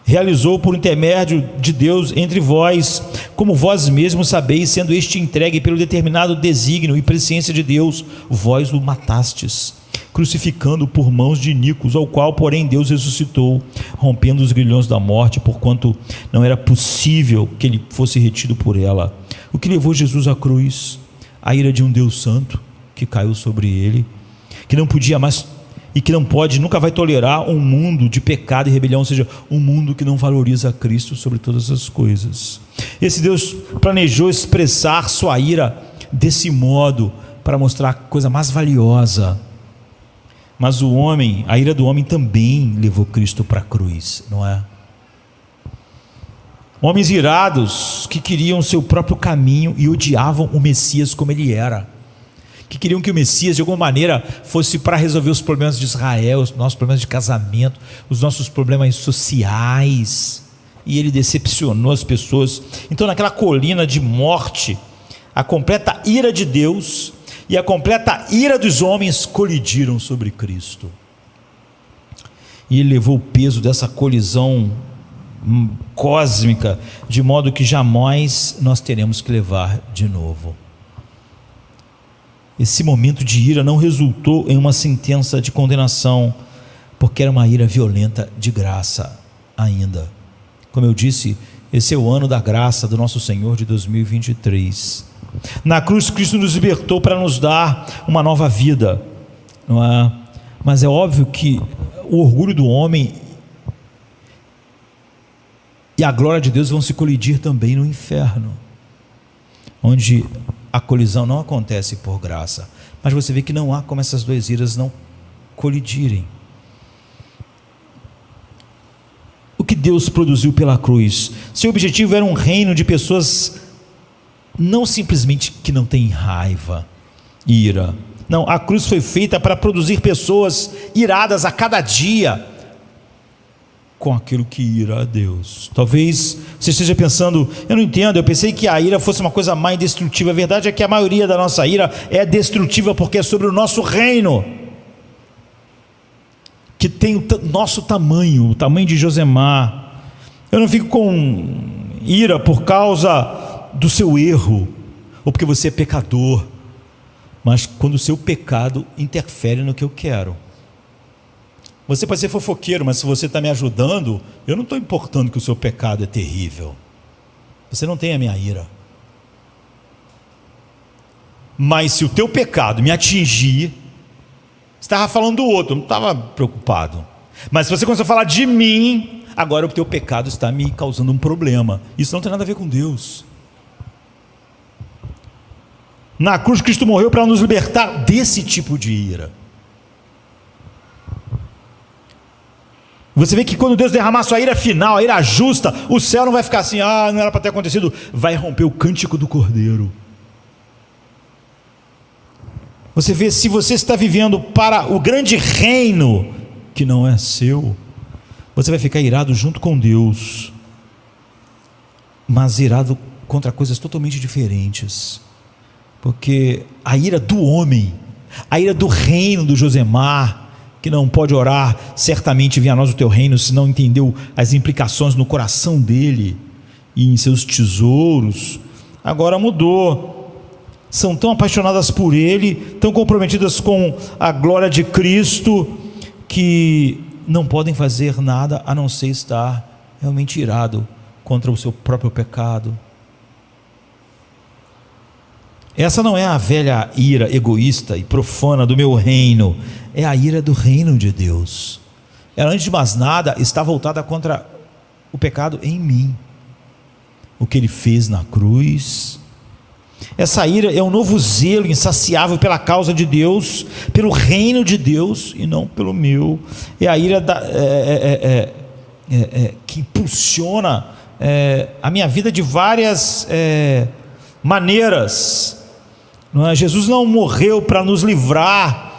realizou por intermédio de Deus entre vós, como vós mesmos sabeis, sendo este entregue pelo determinado desígnio e presciência de Deus, vós o matastes, crucificando por mãos de iníquos, ao qual porém Deus ressuscitou, rompendo os grilhões da morte, porquanto não era possível que ele fosse retido por ela. O que levou Jesus à cruz? A ira de um Deus santo que caiu sobre ele, que não podia mais e que não pode, nunca vai tolerar um mundo de pecado e rebelião, ou seja, um mundo que não valoriza Cristo sobre todas as coisas. Esse Deus planejou expressar sua ira desse modo para mostrar a coisa mais valiosa. Mas o homem, a ira do homem também levou Cristo para a cruz, não é? Homens irados que queriam seu próprio caminho e odiavam o Messias como ele era, que queriam que o Messias de alguma maneira fosse para resolver os problemas de Israel, os nossos problemas de casamento, os nossos problemas sociais, e ele decepcionou as pessoas. Então, naquela colina de morte, a completa ira de Deus e a completa ira dos homens colidiram sobre Cristo, e ele levou o peso dessa colisão cósmica, de modo que jamais nós teremos que levar de novo. Esse momento de ira não resultou em uma sentença de condenação, porque era uma ira violenta de graça ainda. Como eu disse, esse é o ano da graça do nosso Senhor de 2023. Na cruz, Cristo nos libertou para nos dar uma nova vida, não é? Mas é óbvio que o orgulho do homem e a glória de Deus vão se colidir também no inferno, onde a colisão não acontece por graça, mas você vê que não há como essas duas iras não colidirem. O que Deus produziu pela cruz? Seu objetivo era um reino de pessoas não simplesmente que não têm raiva, ira. Não, a cruz foi feita para produzir pessoas iradas a cada dia com aquilo que ira a Deus. Talvez você esteja pensando: eu não entendo, eu pensei que a ira fosse uma coisa má e destrutiva. A verdade é que a maioria da nossa ira é destrutiva, porque é sobre o nosso reino, que tem o nosso tamanho, o tamanho de Josemar. Eu não fico com ira por causa do seu erro, ou porque você é pecador, mas quando o seu pecado interfere no que eu quero. Você pode ser fofoqueiro, mas se você está me ajudando, eu não estou importando que o seu pecado é terrível. Você não tem a minha ira. Mas se o teu pecado me atingir, você estava falando do outro, eu não estava preocupado. Mas se você começou a falar de mim, agora o teu pecado está me causando um problema. Isso não tem nada a ver com Deus. Na cruz, Cristo morreu para nos libertar desse tipo de ira. Você vê que quando Deus derramar sua ira final, a ira justa, o céu não vai ficar assim: não era para ter acontecido. Vai romper o cântico do Cordeiro. Você vê, se você está vivendo para o grande reino que não é seu, você vai ficar irado junto com Deus, mas irado contra coisas totalmente diferentes, porque a ira do homem, a ira do reino do Josemar, que não pode orar, certamente venha a nós o teu reino, se não entendeu as implicações no coração dele e em seus tesouros, agora mudou. São tão apaixonadas por ele, tão comprometidas com a glória de Cristo, que não podem fazer nada a não ser estar realmente irado contra o seu próprio pecado. Essa não é a velha ira egoísta e profana do meu reino, é a ira do reino de Deus. Ela, antes de mais nada, está voltada contra o pecado em mim, o que ele fez na cruz. Essa ira é um novo zelo insaciável pela causa de Deus, pelo reino de Deus e não pelo meu. É a ira que impulsiona a minha vida de várias maneiras. Não é? Jesus não morreu para nos livrar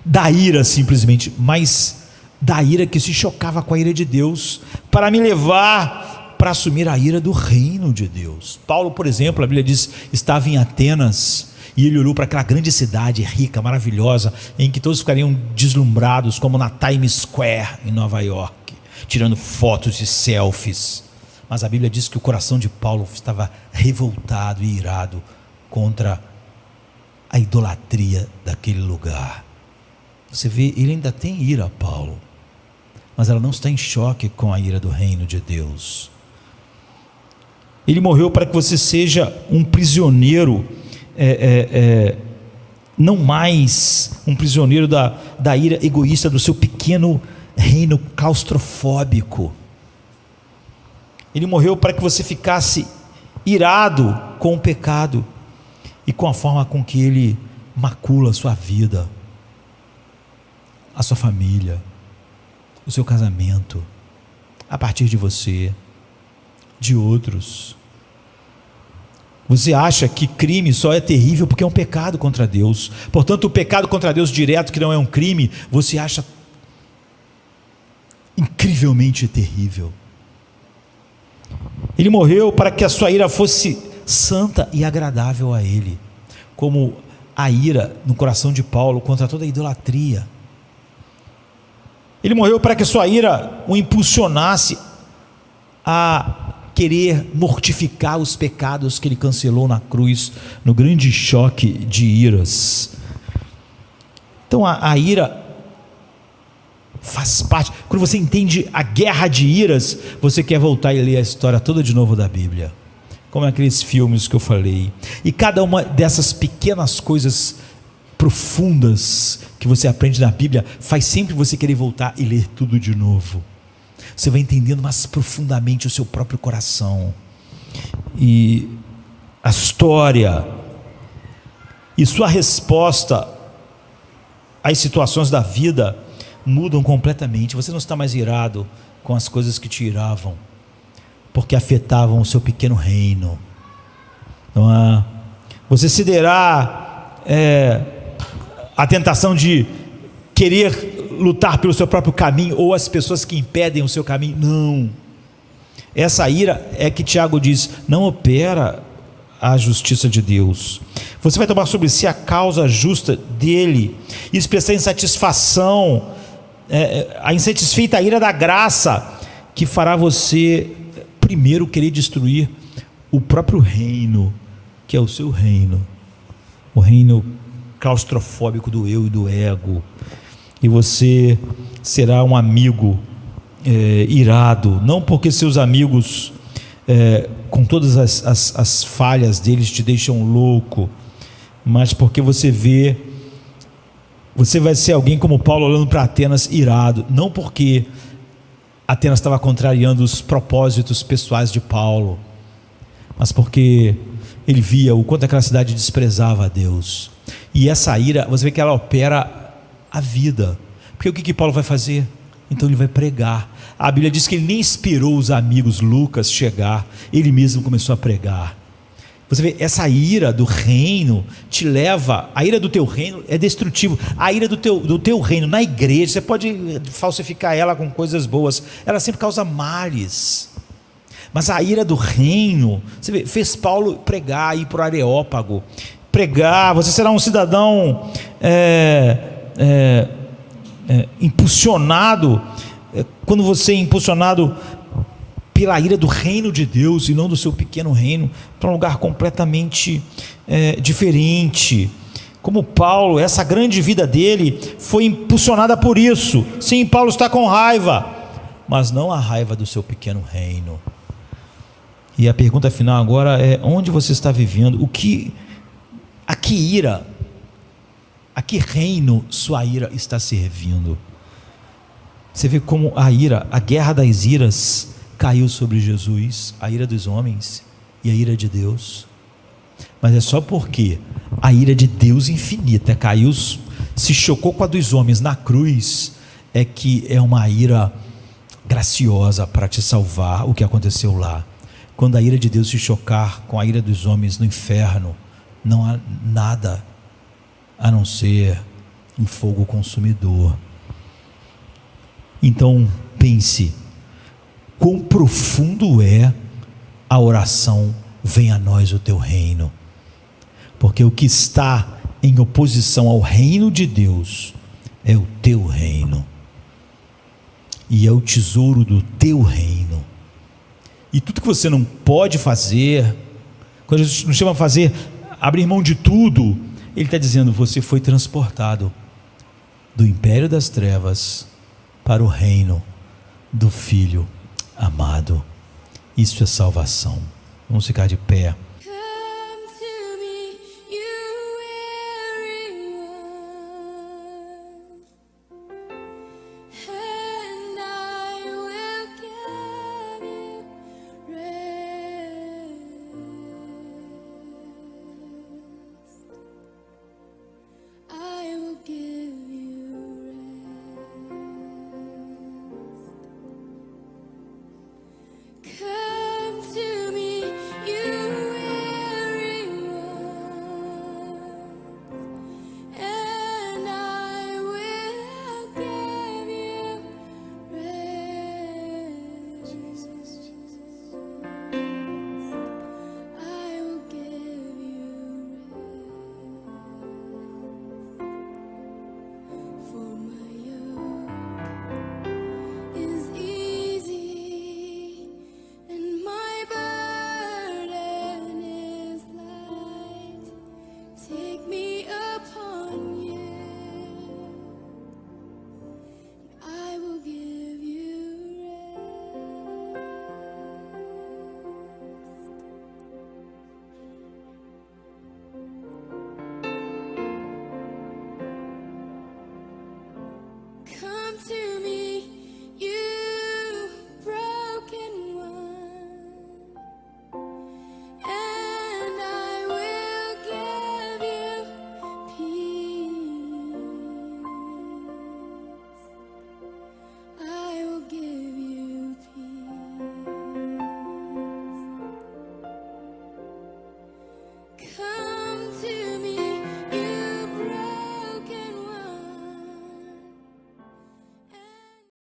da ira simplesmente, mas da ira que se chocava com a ira de Deus, para me levar para assumir a ira do reino de Deus. Paulo, por exemplo, a Bíblia diz, estava em Atenas, e ele olhou para aquela grande cidade rica, maravilhosa, em que todos ficariam deslumbrados, como na Times Square em Nova York, tirando fotos e selfies. Mas a Bíblia diz que o coração de Paulo estava revoltado e irado contra a idolatria daquele lugar. Você vê, ele ainda tem ira, Paulo, mas ela não está em choque com a ira do reino de Deus. Ele morreu para que você seja um prisioneiro, não mais um prisioneiro da ira egoísta do seu pequeno reino claustrofóbico. Ele morreu para que você ficasse irado com o pecado e com a forma com que ele macula a sua vida, a sua família, o seu casamento, a partir de você, de outros. Você acha que crime só é terrível porque é um pecado contra Deus. Portanto, o pecado contra Deus direto, que não é um crime, você acha incrivelmente terrível. Ele morreu para que a sua ira fosse santa e agradável a Ele, como a ira no coração de Paulo contra toda a idolatria. Ele morreu para que a sua ira o impulsionasse a querer mortificar os pecados que ele cancelou na cruz, no grande choque de iras. Então a ira faz parte. Quando você entende a guerra de iras, você quer voltar e ler a história toda de novo da Bíblia, como aqueles filmes que eu falei. E cada uma dessas pequenas coisas profundas que você aprende na Bíblia faz sempre você querer voltar e ler tudo de novo. Você vai entendendo mais profundamente o seu próprio coração e a história e sua resposta às situações da vida mudam completamente. Você não está mais irado com as coisas que te iravam, porque afetavam o seu pequeno reino. Não é? Você se derá a tentação de querer lutar pelo seu próprio caminho, ou as pessoas que impedem o seu caminho. Não. Essa ira é que Tiago diz, não opera a justiça de Deus. Você vai tomar sobre si a causa justa dele, e expressar insatisfação, a insatisfeita ira da graça, que fará você primeiro querer destruir o próprio reino, que é o seu reino, o reino claustrofóbico do eu e do ego. E você será um amigo irado, não porque seus amigos, com todas as falhas deles, te deixam louco, mas porque você vai ser alguém como Paulo, olhando para Atenas irado, não porque Atenas estava contrariando os propósitos pessoais de Paulo, mas porque ele via o quanto aquela cidade desprezava a Deus. E essa ira, você vê que ela opera a vida, porque o que Paulo vai fazer? Então ele vai pregar. A Bíblia diz que ele nem esperou os amigos Lucas chegar, ele mesmo começou a pregar. Você vê, essa ira do reino te leva, a ira do teu reino é destrutivo. A ira do teu reino na igreja, você pode falsificar ela com coisas boas, ela sempre causa males. Mas a ira do reino, você vê, fez Paulo pregar, ir para o Areópago, pregar. Você será um cidadão impulsionado, quando você é impulsionado pela ira do reino de Deus e não do seu pequeno reino, para um lugar completamente diferente. Como Paulo, essa grande vida dele foi impulsionada por isso. Sim, Paulo está com raiva, mas não a raiva do seu pequeno reino. E a pergunta final agora é: onde você está vivendo? A que ira, a que reino sua ira está servindo? Você vê como a ira, a guerra das iras caiu sobre Jesus, a ira dos homens e a ira de Deus. Mas é só porque a ira de Deus infinita caiu, se chocou com a dos homens na cruz, é que é uma ira graciosa para te salvar. O que aconteceu lá, quando a ira de Deus se chocar com a ira dos homens no inferno, não há nada a não ser um fogo consumidor. Então pense, quão profundo é a oração: venha a nós o teu reino. Porque o que está em oposição ao reino de Deus é o teu reino, e é o tesouro do teu reino. E tudo que você não pode fazer, quando Jesus nos chama a fazer, abrir mão de tudo, Ele está dizendo: você foi transportado do império das trevas para o reino do Filho amado. Isso é salvação. Vamos ficar de pé.